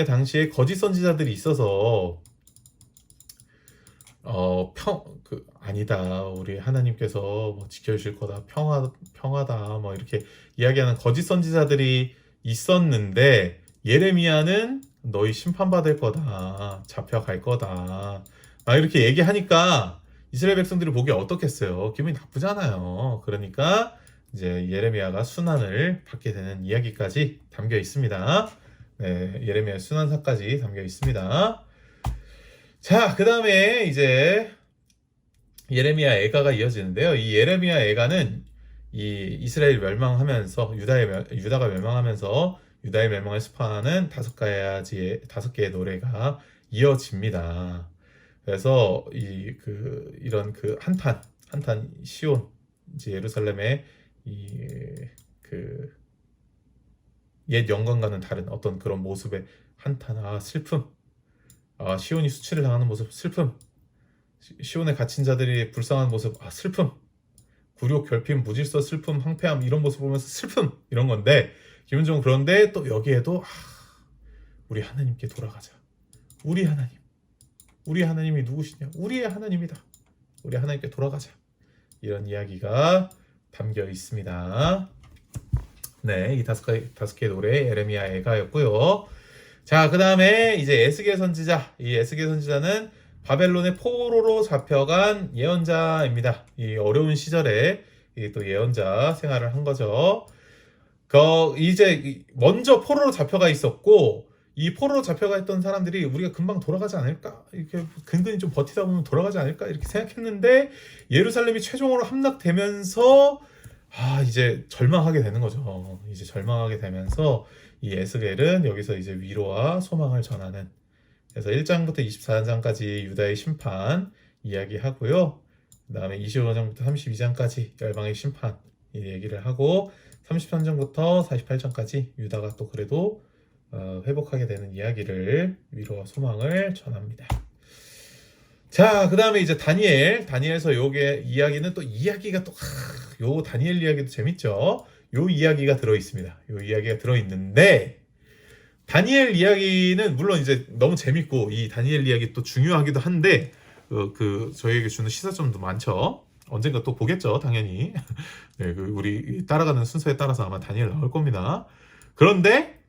당시에 거짓 선지자들이 있어서 아니다, 우리 하나님께서 뭐 지켜주실 거다, 평화다 뭐 이렇게 이야기하는 거짓 선지자들이 있었는데, 예레미야는 너희 심판받을 거다, 잡혀갈 거다 막 이렇게 얘기하니까 이스라엘 백성들이 보기에 어떻겠어요? 기분이 나쁘잖아요. 그러니까 이제 예레미야가 순환을 받게 되는 이야기까지 담겨 있습니다. 예레미야 순환사까지 담겨 있습니다. 자, 그 다음에 이제 예레미야 애가가 이어지는데요. 이 예레미야 애가는 이 이스라엘 멸망하면서 유다가 멸망하면서 유다의 멸망을 스파하는 5개의 노래가 이어집니다. 그래서 이런 한탄 시온, 이제 예루살렘의 옛 영광과는 다른 어떤 그런 모습의 한탄, 슬픔, 시온이 수치를 당하는 모습, 슬픔, 시온에 갇힌 자들이 불쌍한 모습, 슬픔, 굴욕, 결핍, 무질서, 슬픔, 황폐함, 이런 모습 보면서 슬픔, 이런 건데, 기본적으로 그런데 또 여기에도 우리 하나님께 돌아가자. 우리 하나님이 누구시냐? 우리의 하나님이다. 우리 하나님께 돌아가자. 이런 이야기가 담겨 있습니다. 이 5개의 노래 예레미야 애가였고요. 자, 그 다음에 이제 에스겔 선지자. 이 에스겔 선지자는 바벨론의 포로로 잡혀간 예언자입니다. 이 어려운 시절에 또 예언자 생활을 한 거죠. 이제 먼저 포로로 잡혀가 있었고, 이 포로로 잡혀가 있던 사람들이 우리가 금방 돌아가지 않을까? 이렇게 근근히 좀 버티다 보면 돌아가지 않을까? 이렇게 생각했는데, 예루살렘이 최종으로 함락되면서 이제 절망하게 되는 거죠. 이제 절망하게 되면서 이 에스겔은 여기서 이제 위로와 소망을 전하는, 그래서 1장부터 24장까지 유다의 심판 이야기하고요. 그 다음에 25장부터 32장까지 열방의 심판 이 얘기를 하고, 33장부터 48장까지 유다가 또 그래도 회복하게 되는 이야기를, 위로와 소망을 전합니다. 자, 그 다음에 이제 다니엘서 요게 이야기는 또 이야기가 요 다니엘 이야기도 재밌죠. 요 이야기가 들어있습니다. 요 이야기가 들어있는데, 다니엘 이야기는 물론 이제 너무 재밌고 이 다니엘 이야기 또 중요하기도 한데 저희에게 주는 시사점도 많죠. 언젠가 또 보겠죠, 당연히. 네, 우리 따라가는 순서에 따라서 아마 다니엘 나올 겁니다. 그런데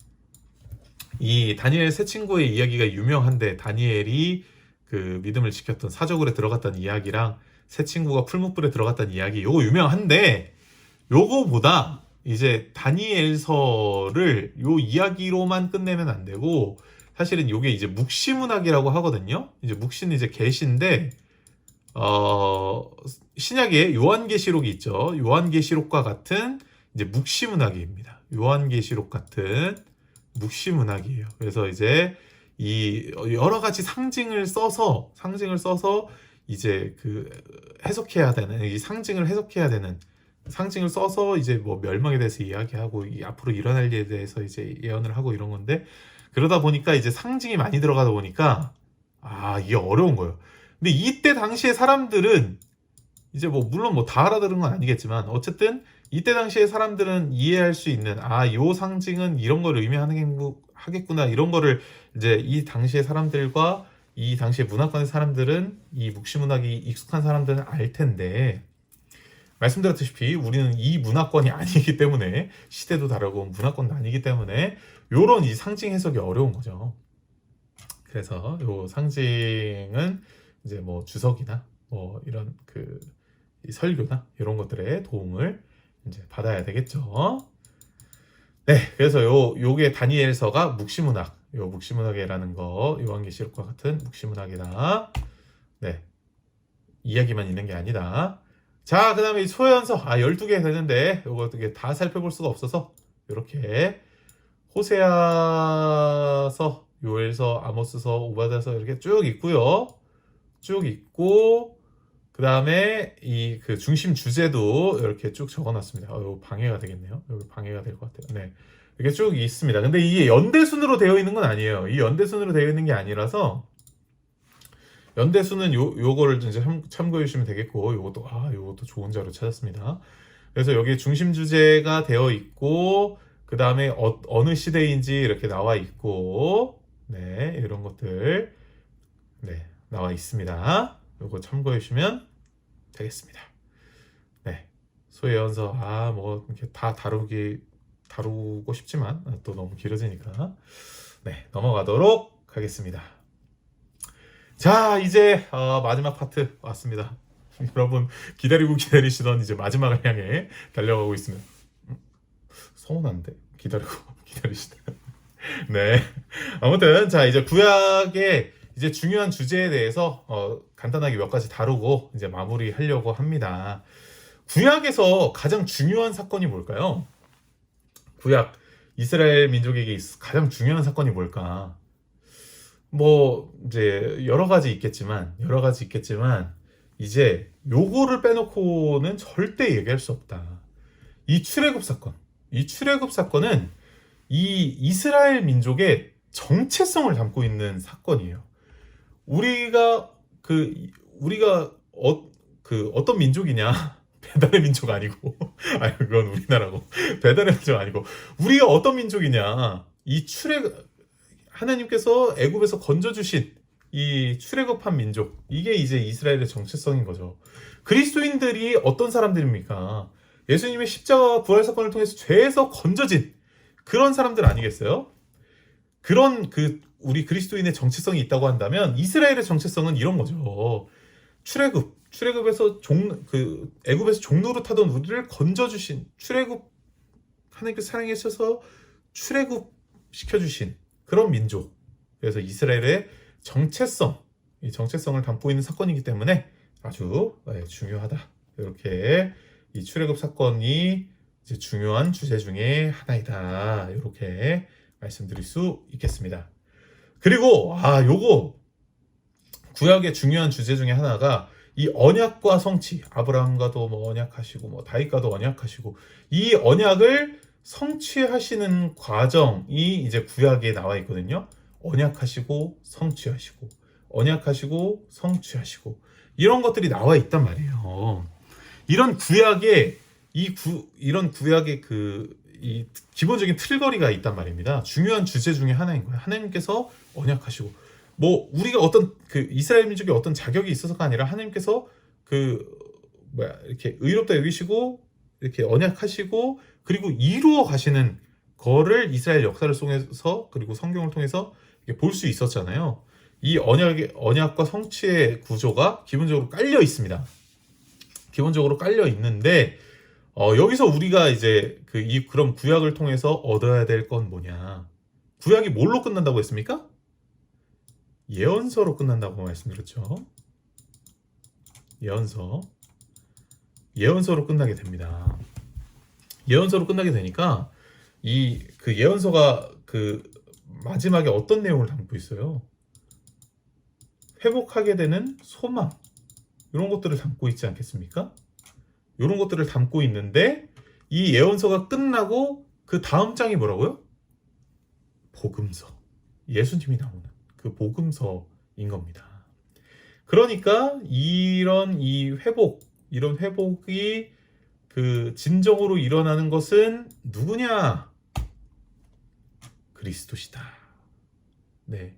이 다니엘 세 친구의 이야기가 유명한데 다니엘이 그 믿음을 지켰던 사저굴에 들어갔다는 이야기랑 세 친구가 풀무불에 들어갔다는 이야기 요거 유명한데 요거보다 이제 다니엘서를 요 이야기로만 끝내면 안 되고 사실은 요게 이제 묵시문학이라고 하거든요. 이제 묵시는 이제 계시인데 신약에 요한계시록이 있죠. 요한계시록과 같은 이제 묵시문학입니다. 요한계시록 같은 묵시문학이에요. 그래서 이제 이 여러 가지 상징을 써서 이제 그 해석해야 되는 이 상징을 해석해야 되는 상징을 써서 이제 뭐 멸망에 대해서 이야기하고 이 앞으로 일어날 일에 대해서 이제 예언을 하고 이런 건데 그러다 보니까 이제 상징이 많이 들어가다 보니까 이게 어려운 거예요. 근데 이때 당시에 사람들은 이제 뭐 물론 뭐 다 알아들은 건 아니겠지만 어쨌든 이때 당시에 사람들은 이해할 수 있는 요 상징은 이런 걸 하겠구나 이런 거를 이제 이 당시의 사람들과 이 당시의 문화권의 사람들은 이 묵시문학이 익숙한 사람들은 알 텐데 말씀드렸다시피 우리는 이 문화권이 아니기 때문에 시대도 다르고 문화권도 아니기 때문에 요런 이 상징 해석이 어려운 거죠. 그래서 요 상징은 이제 뭐 주석이나 뭐 이런 이 설교나 이런 것들의 도움을 이제 받아야 되겠죠. 네, 그래서 요게 다니엘서가 묵시문학, 요 묵시문학이라는 거 요한계시록과 같은 묵시문학이다. 네, 이야기만 있는 게 아니다. 자, 그 다음에 소현서 12개 되는데 요거 어떻게 다 살펴볼 수가 없어서 이렇게 호세아서, 요엘서, 아모스서, 오바댜서 이렇게 쭉 있고요. 쭉 있고 그 다음에 이 중심 주제도 이렇게 쭉 적어놨습니다. 이거 방해가 되겠네요. 여기 방해가 될 것 같아요. 네, 이렇게 쭉 있습니다. 근데 이게 연대순으로 되어 있는 건 아니에요. 이 연대순으로 되어 있는 게 아니라서 연대수는 요거를 이제 참고해 주시면 되겠고 요것도 좋은 자료 찾았습니다. 그래서 여기 중심 주제가 되어 있고 그 다음에 어느 시대인지 이렇게 나와 있고 네 이런 것들 네 나와 있습니다. 요거 참고해 주시면 되겠습니다. 네 소예언서 뭐 이렇게 다 다루고 싶지만 또 너무 길어지니까 네 넘어가도록 하겠습니다. 자, 이제 마지막 파트 왔습니다. 여러분 기다리고 기다리시던 이제 마지막을 향해 달려가고 있습니다. 서운한데 기다리시다. 네. 아무튼 자 이제 구약의 이제 중요한 주제에 대해서 간단하게 몇 가지 다루고 이제 마무리하려고 합니다. 구약에서 가장 중요한 사건이 뭘까요? 구약 이스라엘 민족에게 가장 중요한 사건이 뭘까? 뭐 이제 여러 가지 있겠지만 이제 요거를 빼놓고는 절대 얘기할 수 없다. 이 출애굽 사건은 이 이스라엘 민족의 정체성을 담고 있는 사건이에요. 우리가 어떤 민족이냐? 배달의 민족 아니고 그건 우리나라고 배달의 민족 아니고 우리가 어떤 민족이냐? 이 하나님께서 애굽에서 건져주신 이 출애굽한 민족 이게 이제 이스라엘의 정체성인 거죠. 그리스도인들이 어떤 사람들입니까? 예수님의 십자가 부활 사건을 통해서 죄에서 건져진 그런 사람들 아니겠어요? 그런 우리 그리스도인의 정체성이 있다고 한다면 이스라엘의 정체성은 이런 거죠. 출애굽에서 애굽에서 종노릇 하던 우리를 건져주신 하나님께서 사랑해 주셔서 출애굽 시켜주신 그런 민족. 그래서 이스라엘의 이 정체성을 담고 있는 사건이기 때문에 아주 중요하다. 이렇게 이 출애굽 사건이 이제 중요한 주제 중에 하나이다. 이렇게 말씀드릴 수 있겠습니다. 그리고 요거 구약의 중요한 주제 중에 하나가 이 언약과 성취. 아브라함과도 뭐 언약하시고 뭐 다윗과도 언약하시고 이 언약을 성취하시는 과정이 이제 구약에 나와 있거든요. 언약하시고 성취하시고 이런 것들이 나와 있단 말이에요. 이런 구약의 이 기본적인 틀거리가 있단 말입니다. 중요한 주제 중에 하나인 거예요. 하나님께서 언약하시고 뭐 우리가 어떤 그 이스라엘 민족이 어떤 자격이 있어서가 아니라 하나님께서 이렇게 의롭다 여기시고 이렇게 언약하시고 그리고 이루어 가시는 거를 이스라엘 역사를 통해서 그리고 성경을 통해서 볼 수 있었잖아요. 이 언약과 성취의 구조가 기본적으로 깔려 있습니다. 기본적으로 깔려 있는데 여기서 우리가 이제 그런 구약을 통해서 얻어야 될 건 뭐냐? 구약이 뭘로 끝난다고 했습니까? 예언서로 끝난다고 말씀드렸죠. 예언서로 끝나게 됩니다. 예언서로 끝나게 되니까 그 예언서가 마지막에 어떤 내용을 담고 있어요? 회복하게 되는 소망 이런 것들을 담고 있지 않겠습니까? 이런 것들을 담고 있는데 이 예언서가 끝나고 그 다음 장이 뭐라고요? 복음서. 예수님이 나오는 그 복음서인 겁니다. 그러니까 이런 회복이 진정으로 일어나는 것은 누구냐? 그리스도시다. 네.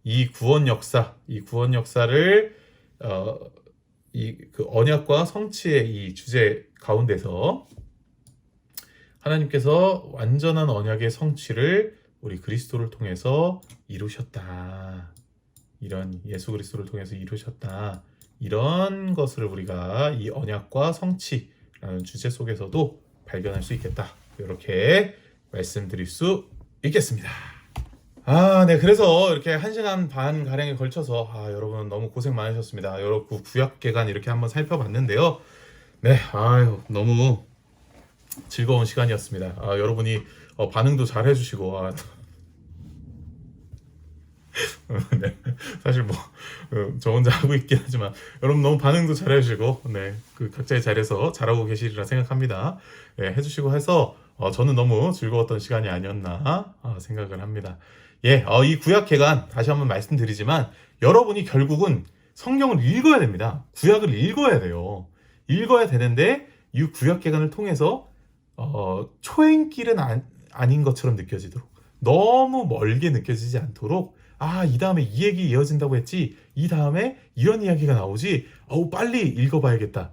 이 구원 역사를 그 언약과 성취의 이 주제 가운데서 하나님께서 완전한 언약의 성취를 우리 그리스도를 통해서 이루셨다. 이런 예수 그리스도를 통해서 이루셨다. 이런 것을 우리가 이 언약과 성취라는 주제 속에서도 발견할 수 있겠다. 이렇게 말씀드릴 수 있겠습니다. 네. 그래서 이렇게 1시간 반 가량에 걸쳐서 여러분 너무 고생 많으셨습니다. 여러분 구약개간 이렇게 한번 살펴봤는데요. 네, 너무 즐거운 시간이었습니다. 여러분이 반응도 잘 해주시고 네, 사실 저 혼자 하고 있긴 하지만 여러분 너무 반응도 잘 해주시고 네, 각자의 자리에서 잘하고 계시리라 생각합니다. 네, 해주시고 해서 저는 너무 즐거웠던 시간이 아니었나 생각을 합니다. 예, 이 구약개간 다시 한번 말씀드리지만 여러분이 결국은 성경을 읽어야 됩니다. 구약을 읽어야 돼요. 읽어야 되는데 이 구약개간을 통해서 초행길은 아닌 것처럼 느껴지도록 너무 멀게 느껴지지 않도록 이 다음에 이 얘기 이어진다고 했지 이 다음에 이런 이야기가 나오지 빨리 읽어봐야겠다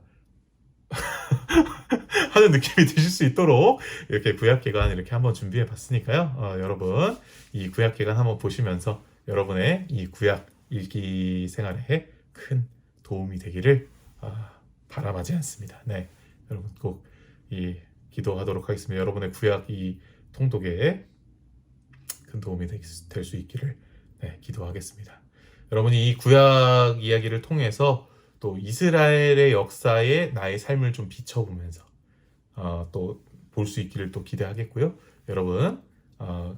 하는 느낌이 드실 수 있도록 이렇게 구약개간 이렇게 한번 준비해 봤으니까요. 여러분 이 구약개간 한번 보시면서 여러분의 이 구약 읽기 생활에 큰 도움이 되기를 바람하지 않습니다. 네, 여러분 꼭 기도하도록 하겠습니다. 여러분의 구약 이 통독에 큰 도움이 될 수 있기를 기도하겠습니다. 여러분이 이 구약 이야기를 통해서 또 이스라엘의 역사에 나의 삶을 좀 비춰보면서 또 볼 수 있기를 또 기대하겠고요. 여러분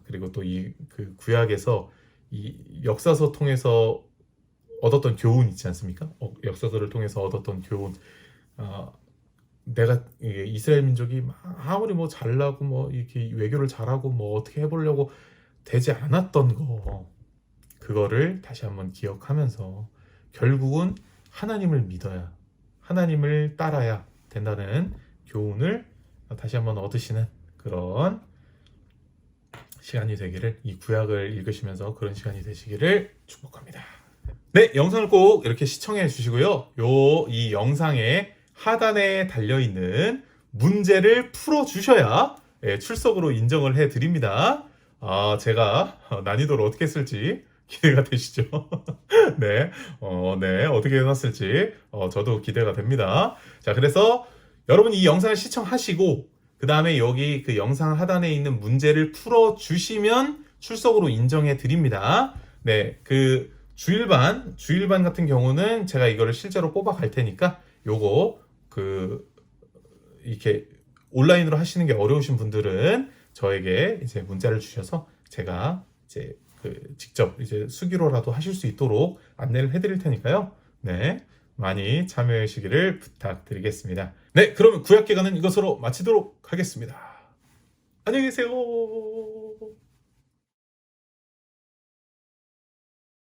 그리고 또 그 구약에서 이 역사서 통해서 얻었던 교훈 있지 않습니까? 역사서를 통해서 얻었던 교훈 내가 이스라엘 민족이 아무리 잘나고 이렇게 외교를 잘하고 어떻게 해보려고 되지 않았던 그거를 다시 한번 기억하면서 결국은 하나님을 믿어야 하나님을 따라야 된다는 교훈을 다시 한번 얻으시는 그런 시간이 되기를 이 구약을 읽으시면서 그런 시간이 되시기를 축복합니다. 네, 영상을 꼭 이렇게 시청해 주시고요. 이 영상의 하단에 달려있는 문제를 풀어주셔야 출석으로 인정을 해드립니다. 제가 난이도를 어떻게 쓸지 기대가 되시죠? 네, 네, 어떻게 해놨을지 저도 기대가 됩니다. 자, 그래서 여러분이 이 영상을 시청하시고 그 다음에 여기 그 영상 하단에 있는 문제를 풀어주시면 출석으로 인정해 드립니다. 네, 그 주일반 같은 경우는 제가 이거를 실제로 뽑아 갈 테니까 요거 이렇게 온라인으로 하시는 게 어려우신 분들은 저에게 이제 문자를 주셔서 제가 이제 직접 이제 수기로라도 하실 수 있도록 안내를 해드릴 테니까요. 네, 많이 참여해 주시기를 부탁드리겠습니다. 네, 그러면 구약개간은 이것으로 마치도록 하겠습니다. 안녕히 계세요.